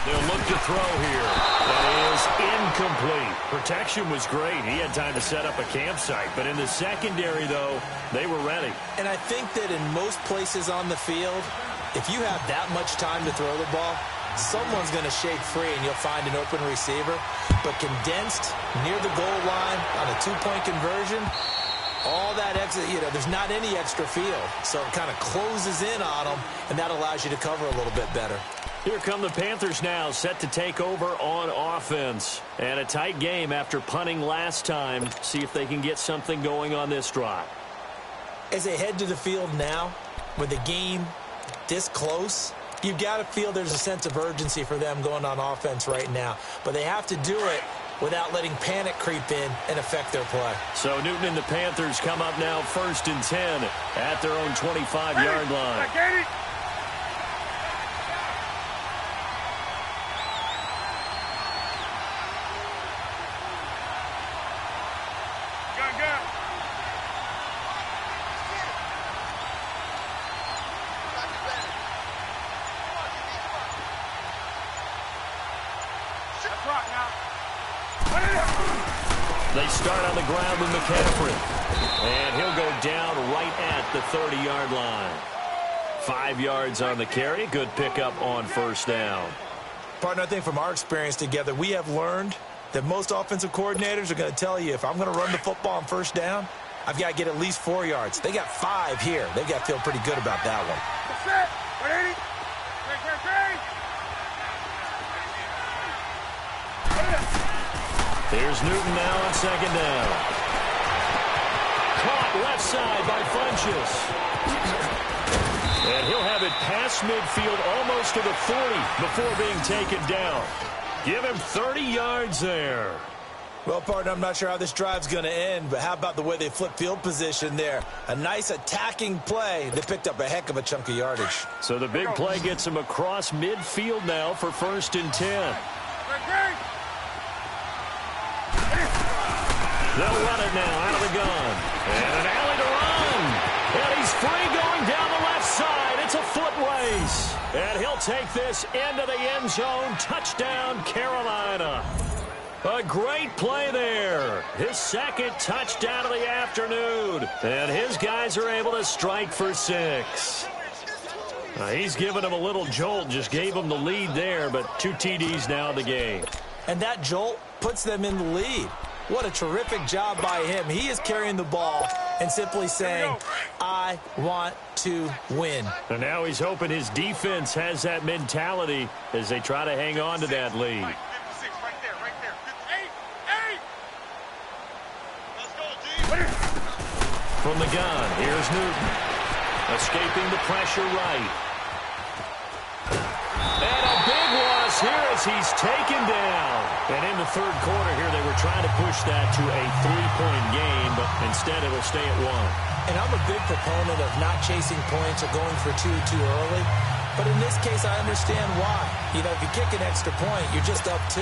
They'll look to throw here. That is incomplete. Protection was great. He had time to set up a campsite. But in the secondary, though, they were ready. And I think that in most places on the field, if you have that much time to throw the ball, someone's going to shake free and you'll find an open receiver. But condensed near the goal line on a 2-point conversion, all that extra, there's not any extra field. So it kind of closes in on them, and that allows you to cover a little bit better. Here come the Panthers now, set to take over on offense. And a tight game after punting last time. See if they can get something going on this drive. As they head to the field now, with the game this close, you've got to feel there's a sense of urgency for them going on offense right now. But they have to do it without letting panic creep in and affect their play. So Newton and the Panthers come up now 1st and 10 at their own 25-yard line. They start on the ground with McCaffrey. And he'll go down right at the 30-yard line. 5 yards on the carry. Good pickup on first down. Partner, I think from our experience together, we have learned that most offensive coordinators are going to tell you, if I'm going to run the football on first down, I've got to get at least 4 yards. They got 5 here. They've got to feel pretty good about that one. Here's Newton now on 2nd down. Caught left side by Funchess. And he'll have it past midfield almost to the 40 before being taken down. Give him 30 yards there. Well, partner, I'm not sure how this drive's going to end, but how about the way they flip field position there? A nice attacking play. They picked up a heck of a chunk of yardage. So the big play gets him across midfield now for 1st and 10. They'll run it now out of the gun. And an alley to run. And he's free going down the left side. It's a foot race. And he'll take this into the end zone. Touchdown, Carolina. A great play there. His 2nd touchdown of the afternoon. And his guys are able to strike for 6. He's given him a little jolt. Just gave him the lead there, but 2 TDs now in the game. And that jolt puts them in the lead. What a terrific job by him. He is carrying the ball and simply saying, I want to win. And now he's hoping his defense has that mentality as they try to hang on to that lead. From the gun, here's Newton. Escaping the pressure right. And a big loss here as he's taken down. And in the third quarter here, they were trying to push that to a 3-point game, but instead it'll stay at 1. And I'm a big proponent of not chasing points or going for two too early. But in this case, I understand why. You know, if you kick an extra point, you're just up 2,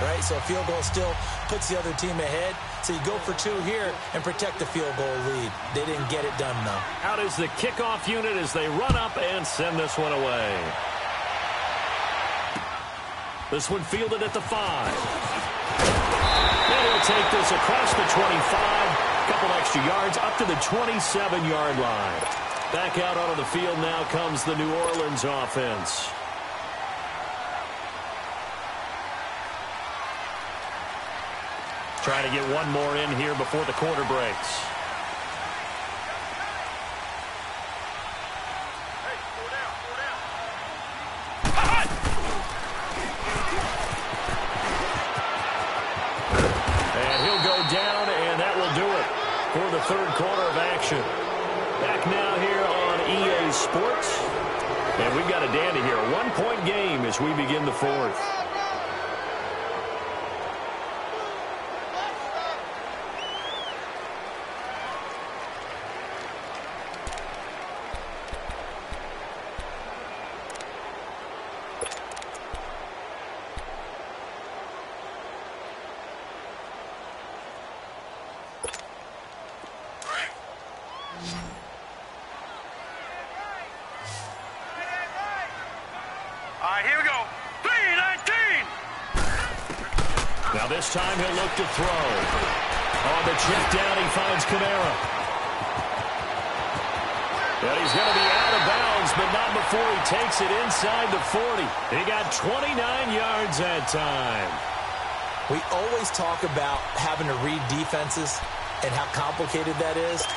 right? So a field goal still puts the other team ahead. So you go for 2 here and protect the field goal lead. They didn't get it done, though. Out is the kickoff unit as they run up and send this one away. This one fielded at the 5. And he'll take this across the 25. A couple extra yards up to the 27-yard line. Back out onto the field now comes the New Orleans offense. Trying to get one more in here before the quarter breaks. And he'll go down, and that will do it for the third quarter of action. Back now here on EA Sports. And we've got a dandy here. A 1-point game as we begin the fourth. Here we go. 3-19. Now this time he'll look to throw. On the check down, he finds Kamara. And he's going to be out of bounds, but not before he takes it inside the 40. He got 29 yards that time. We always talk about having to read defenses and how complicated that is.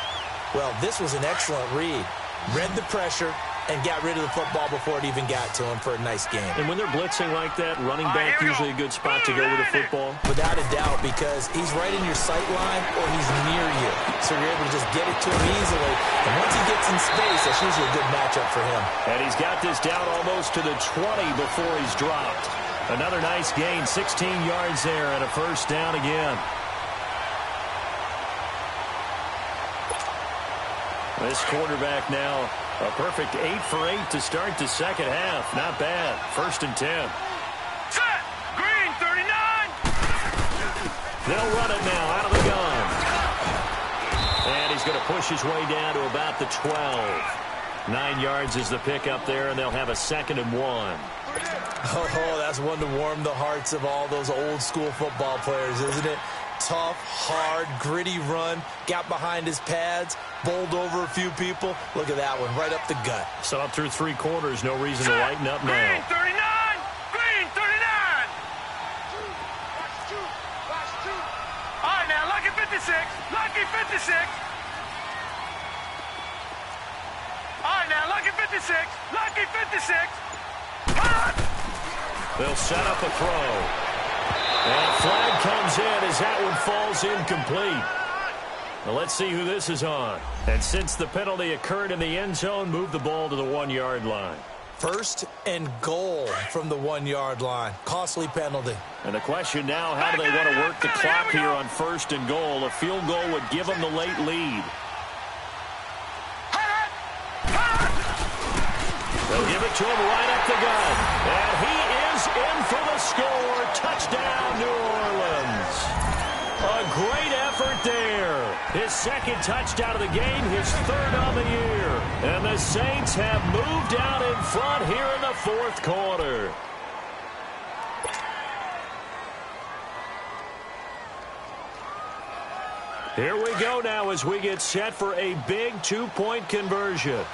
Well, this was an excellent read. Read the pressure and got rid of the football before it even got to him for a nice game. And when they're blitzing like that, running back usually a good spot to go with the football. Without a doubt, because he's right in your sight line or he's near you. So you're able to just get it to him easily. And once he gets in space, that's usually a good matchup for him. And he's got this down almost to the 20 before he's dropped. Another nice gain, 16 yards there and a first down again. This quarterback now, a perfect 8 for 8 to start the second half. Not bad. 1st and 10. Set. Green, 39. They'll run it now out of the gun. And he's going to push his way down to about the 12. 9 yards is the pickup there, and they'll have a 2nd and 1. Oh, that's one to warm the hearts of all those old school football players, isn't it? Tough, hard, gritty run. Got behind his pads, bowled over a few people. Look at that one, right up the gut. So up through 3 quarters, no reason to lighten up now. Green, 39. Green, 39. All right, now, lucky 56. Lucky 56. All right, now, lucky 56. Lucky 56. They'll set up a throw. And a flag comes in as that one falls incomplete. Now let's see who this is on. And since the penalty occurred in the end zone, move the ball to the 1-yard line. 1st and goal from the 1-yard line. Costly penalty. And the question now, how do they want to work the clock here on 1st and goal? A field goal would give them the late lead. They'll give it to him right up the gut. And he is in for the score. Touchdown, New Orleans. A great effort there. His 2nd touchdown of the game, his 3rd on the year. And the Saints have moved out in front here in the 4th quarter. Here we go now as we get set for a big 2-point conversion.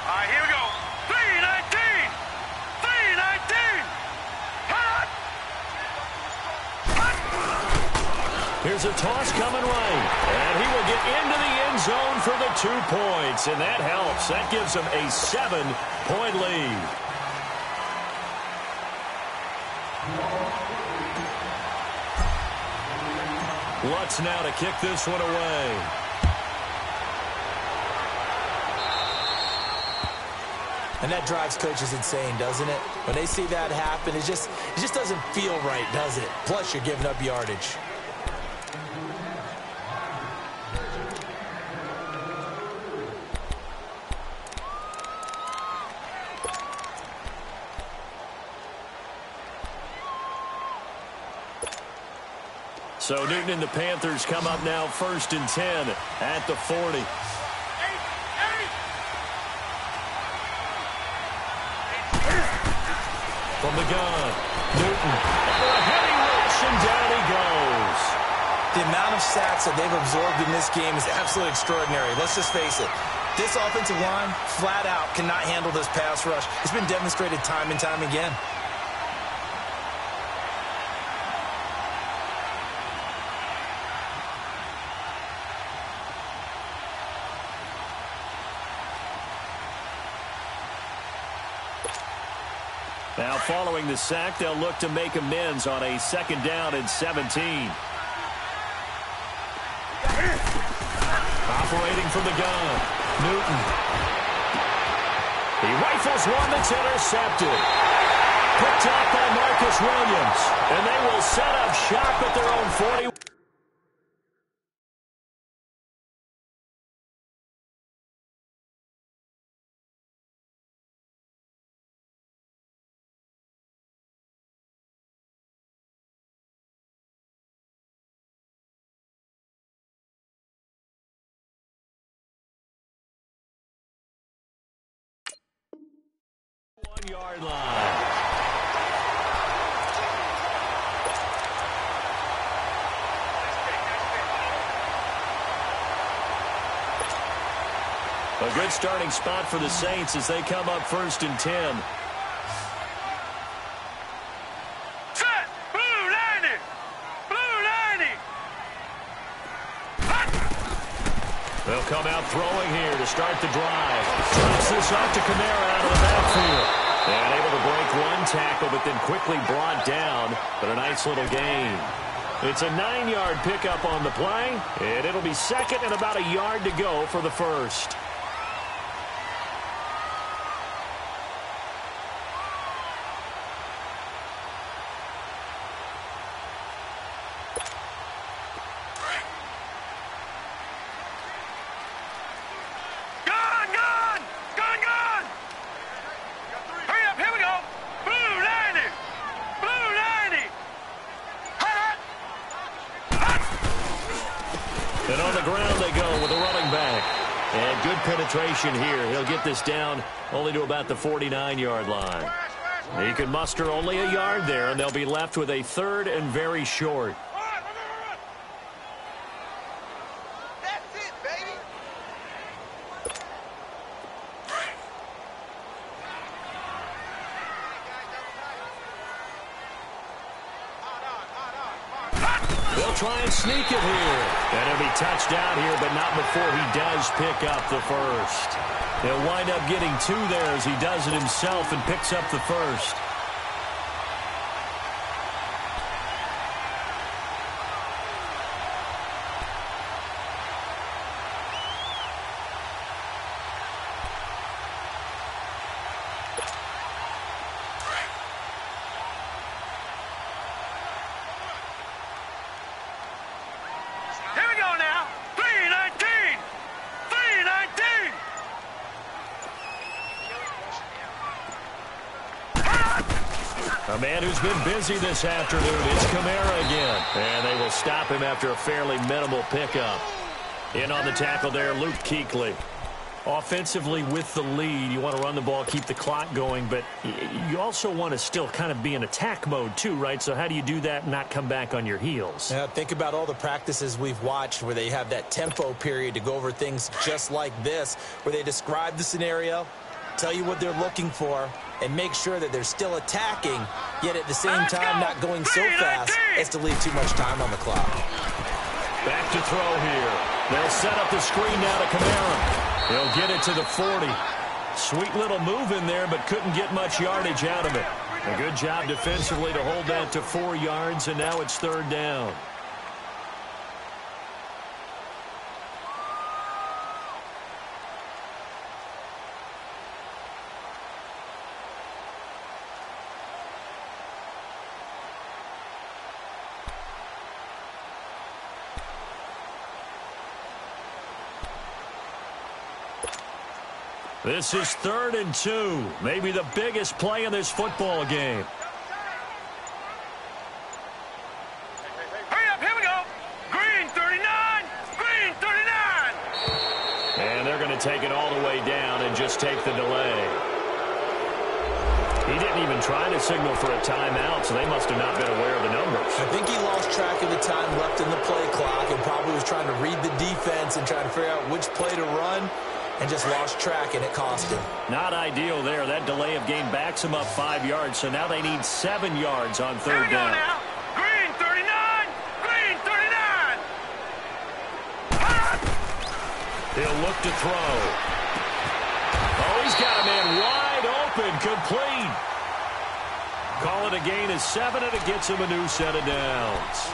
All right, here we go. 3-19. 3-19. Here's a toss coming right. And he will get into the end zone for the 2 points. And that helps. That gives them a 7-point lead. Lutz now to kick this one away. And that drives coaches insane, doesn't it? When they see that happen, it just doesn't feel right, does it? Plus, you're giving up yardage. So Newton and the Panthers come up now 1st and 10 at the 40. From the gun, Newton. Under a heavy rush, and down he goes. The amount of sacks that they've absorbed in this game is absolutely extraordinary. Let's just face it. This offensive line, flat out, cannot handle this pass rush. It's been demonstrated time and time again. Now, following the sack, they'll look to make amends on a 2nd down and 17. Operating from the gun, Newton. He rifles one that's intercepted. Picked up by Marcus Williams. And they will set up shop at their own 40. Yard line. A good starting spot for the Saints as they come up 1st and 10. Set! Blue 90! Blue 90! They'll come out throwing here to start the drive. Drops this off to Kamara out of the backfield. And able to break one tackle, but then quickly brought down. But a nice little gain. It's a 9-yard pickup on the play, and it'll be 2nd and about a yard to go for the 1st. And on the ground they go with a running back. And good penetration here. He'll get this down only to about the 49-yard line. He can muster only a yard there, and they'll be left with a 3rd and very short. That's it, baby! They'll try and sneak it here. And he'll be touched out here, but not before he does pick up the 1st. He'll wind up getting 2 there as he does it himself and picks up the 1st. Here we go now. 319! 319! A man who's been busy this afternoon. It's Kamara again. And they will stop him after a fairly minimal pickup. In on the tackle there, Luke Kuechly. Offensively with the lead, you want to run the ball, keep the clock going, but you also want to still kind of be in attack mode too, right? So how do you do that and not come back on your heels? Yeah, think about all the practices we've watched where they have that tempo period to go over things just like this, where they describe the scenario, tell you what they're looking for, and make sure that they're still attacking, yet at the same time not going so fast as to leave too much time on the clock. Back to throw here. They'll set up the screen now to Kamara. He'll get it to the 40. Sweet little move in there, but couldn't get much yardage out of it. A good job defensively to hold that to 4 yards, and now it's 3rd down. This is 3rd and 2. Maybe the biggest play in this football game. Hurry up, here we go. Green 39, green 39. And they're going to take it all the way down and just take the delay. He didn't even try to signal for a timeout, so they must have not been aware of the numbers. I think he lost track of the time left in the play clock and probably was trying to read the defense and trying to figure out which play to run and just lost track, and it cost him. Not ideal there. That delay of game backs him up 5 yards, so now they need 7 yards on 3rd down. Now. Green 39, green 39. He'll look to throw. Oh, he's got a man wide open, complete. Call it a gain of 7, and it gets him a new set of downs.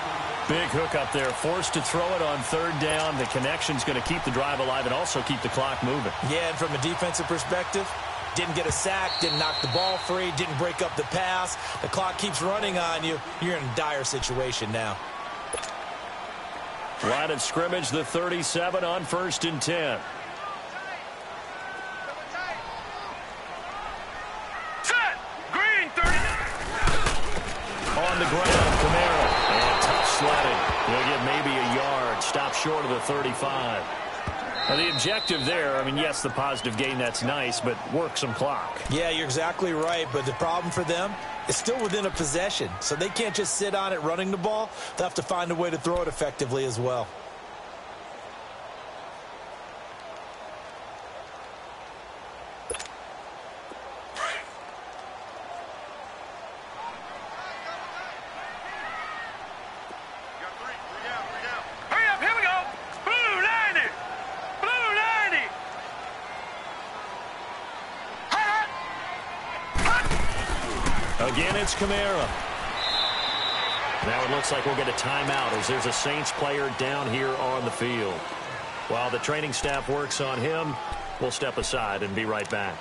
Big hook up there, forced to throw it on 3rd down. The connection's going to keep the drive alive and also keep the clock moving. Yeah, and from a defensive perspective, didn't get a sack, didn't knock the ball free, didn't break up the pass. The clock keeps running on you. You're in a dire situation now. Line of scrimmage, the 37 on 1st and 10. Set. Green 39. On the ground, Camaro. And tough sledding. He'll get maybe a yard. Stop short of the 35. Now, the objective there, I mean, yes, the positive gain, that's nice, but work some clock. Yeah, you're exactly right, but the problem for them is still within a possession, so they can't just sit on it running the ball. They'll have to find a way to throw it effectively as well. Hurry up, here we go. Blue 90. Blue 90. Again, it's Camaro. Now it looks like we'll get a timeout as there's a Saints player down here on the field. While the training staff works on him, we'll step aside and be right back.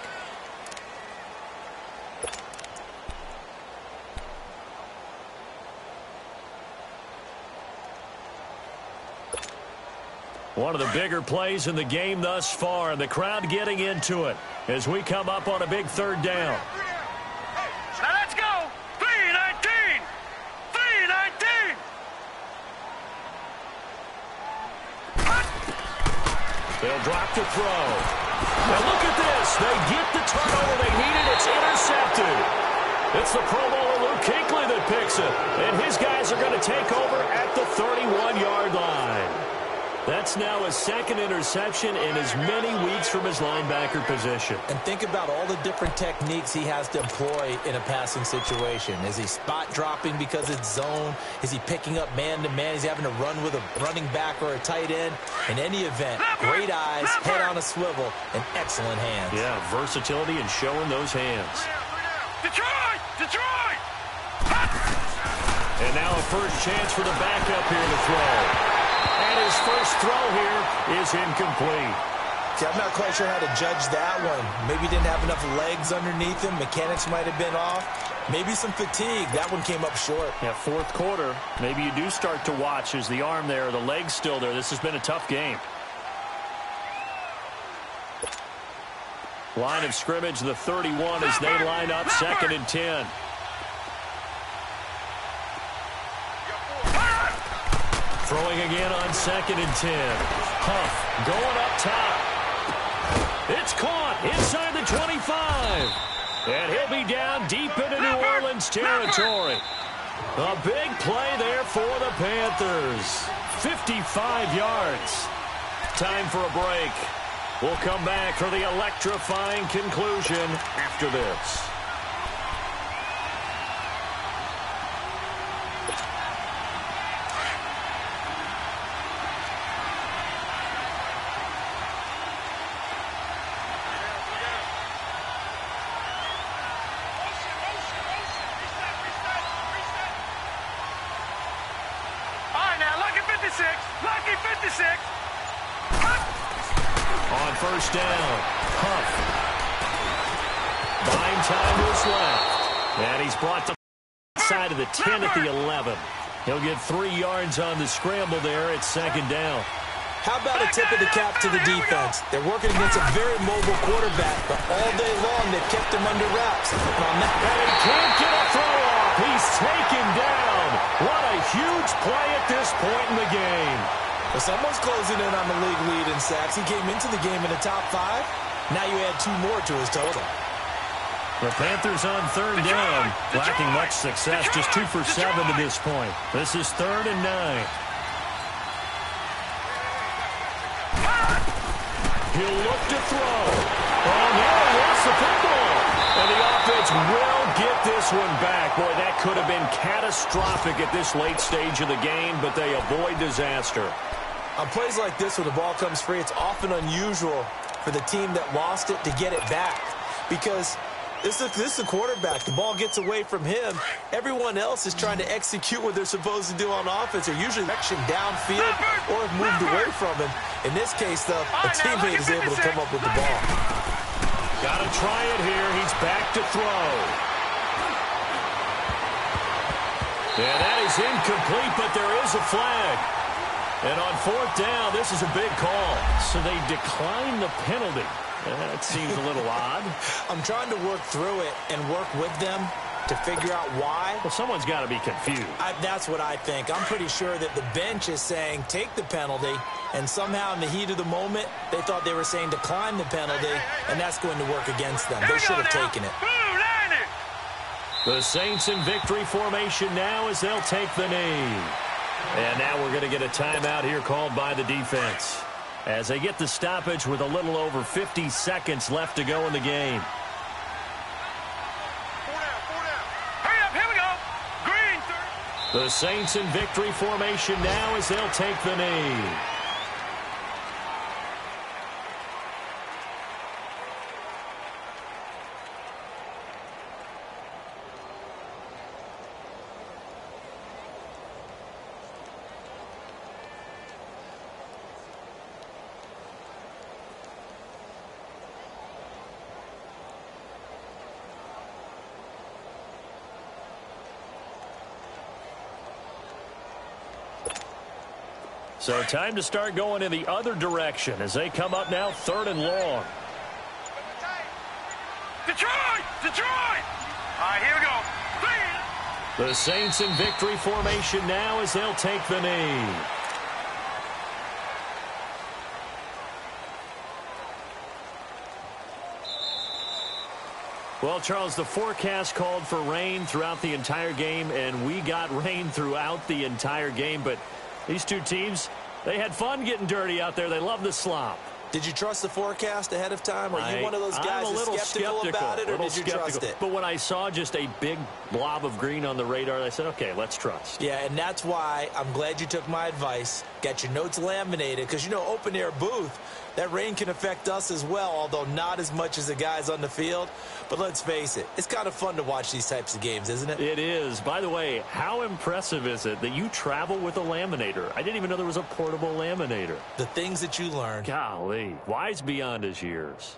One of the bigger plays in the game thus far, and the crowd getting into it as we come up on a big 3rd down. Now let's go. 319. 319. They'll drop the throw. Now look at this. They get the turnover they needed. It's intercepted. It's the Pro Bowler Luke Kuechly that picks it. And his guys are going to take over at the 31-yard line. That's now his 2nd interception in as many weeks from his linebacker position. And think about all the different techniques he has to employ in a passing situation. Is he spot dropping because it's zone? Is he picking up man-to-man? Is he having to run with a running back or a tight end? In any event, great eyes, head on a swivel, and excellent hands. Yeah, versatility and showing those hands. Detroit! Detroit! And now a first chance for the backup here to throw. And his first throw here is incomplete. See, I'm not quite sure how to judge that one. Maybe he didn't have enough legs underneath him. Mechanics might have been off. Maybe some fatigue. That one came up short. Yeah, 4th quarter. Maybe you do start to watch. Is the arm there, the leg's still there? This has been a tough game. Line of scrimmage, the 31 as they line up 2nd and 10. Throwing again on 2nd and 10. Huff going up top. It's caught inside the 25. And he'll be down deep into New Orleans territory. A big play there for the Panthers. 55 yards. Time for a break. We'll come back for the electrifying conclusion after this. Lucky 56. On 1st down, Huff. Buying time was left. And he's brought to the side of the 10 at the 11. He'll get 3 yards on the scramble there at 2nd down. How about a tip of the cap to the defense? They're working against a very mobile quarterback, but all day long they've kept him under wraps. And he can't get a throw off. He's taken down. What a huge play at this point in the game. Well, someone's closing in on the league lead in sacks. He came into the game in the top 5. Now you add 2 more to his total. The Panthers on third down, lacking much success, just 2 for 7 to this point. This is 3rd and 9. He'll look to throw. And he lost the football. And the offense will get this one back. Boy, that could have been catastrophic at this late stage of the game, but they avoid disaster. On plays like this, when the ball comes free, it's often unusual for the team that lost it to get it back. Because this is a quarterback. The ball gets away from him. Everyone else is trying to execute what they're supposed to do on offense. They're usually action downfield or have moved away from him. In this case, though, a teammate is able to come up with the ball. Got to try it here. He's back to throw. And that is incomplete, but there is a flag. And on 4th down, this is a big call. So they decline the penalty. That seems a little odd. I'm trying to work through it and work with them to figure out why. Well, someone's got to be confused. That's what I think. I'm pretty sure that the bench is saying take the penalty, and somehow in the heat of the moment, they thought they were saying decline the penalty, and that's going to work against them. They should have taken it. The Saints in victory formation now as they'll take the knee. And now we're going to get a timeout here called by the defense, as they get the stoppage with a little over 50 seconds left to go in the game. Hurry up, here we go. Green, sir. The Saints in victory formation now as they'll take the knee. So time to start going in the other direction as they come up now 3rd and long. Detroit! Detroit! All right, here we go. 3. The Saints in victory formation now as they'll take the knee. Well, Charles, the forecast called for rain throughout the entire game, and we got rain throughout the entire game, but these two teams, they had fun getting dirty out there. They love the slop. Did you trust the forecast ahead of time? Are you one of those guys that's skeptical about it, or did you trust it? But when I saw just a big blob of green on the radar, I said, okay, let's trust. Yeah, and that's why I'm glad you took my advice. Got your notes laminated, because, you know, open-air booth, that rain can affect us as well, although not as much as the guys on the field. But let's face it, it's kind of fun to watch these types of games, isn't it? It is. By the way, how impressive is it that you travel with a laminator? I didn't even know there was a portable laminator. The things that you learn. Golly, wise beyond his years.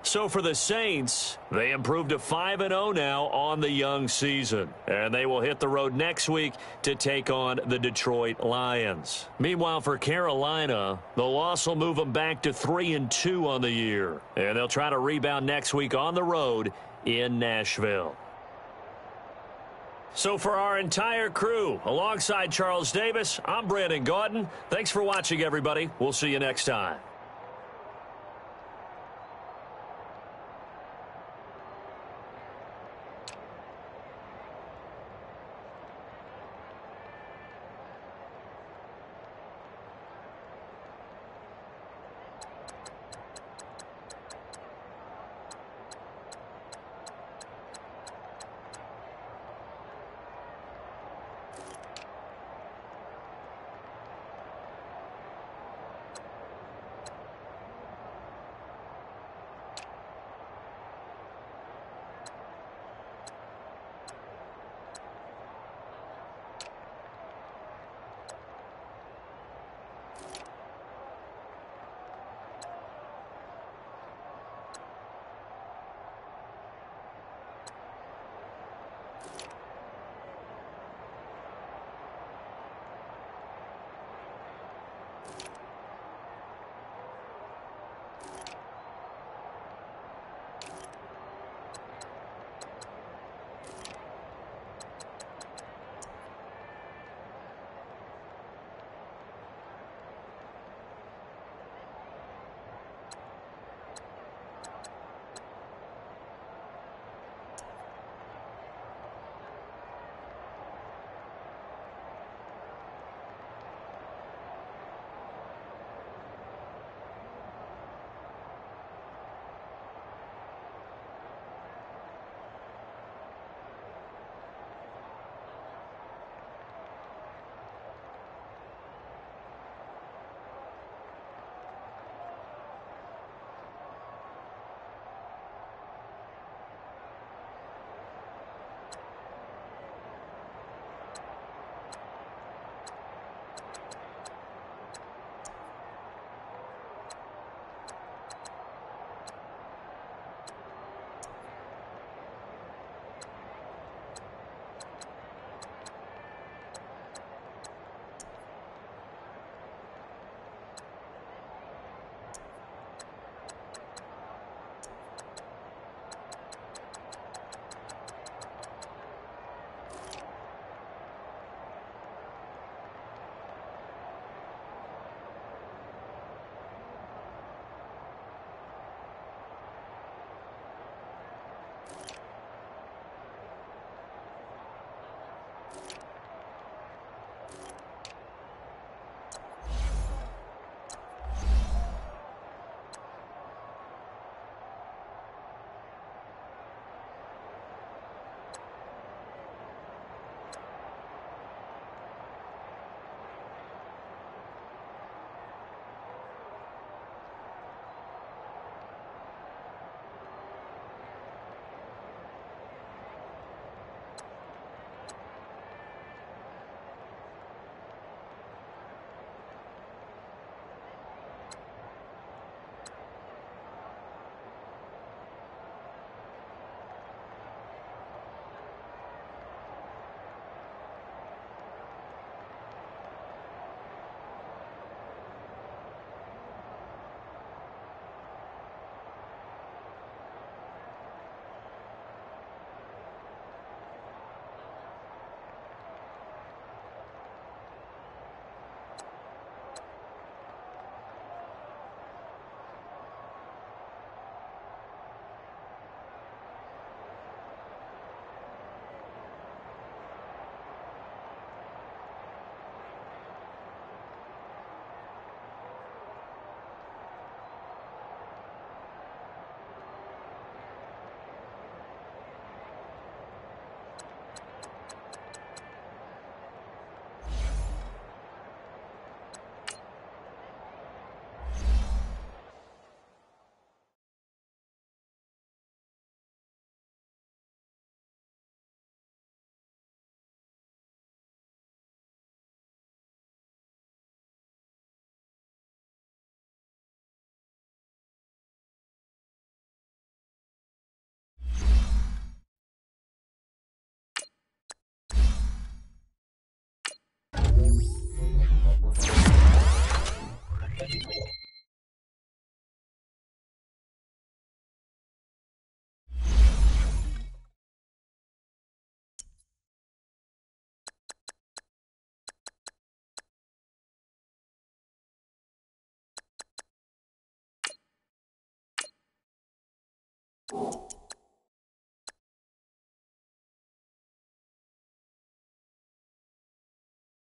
So for the Saints, they improved to 5-0 now on the young season. And they will hit the road next week to take on the Detroit Lions. Meanwhile, for Carolina, the loss will move them back to 3-2 on the year. And they'll try to rebound next week on the road in Nashville. So for our entire crew, alongside Charles Davis, I'm Brandon Gaudin. Thanks for watching, everybody. We'll see you next time.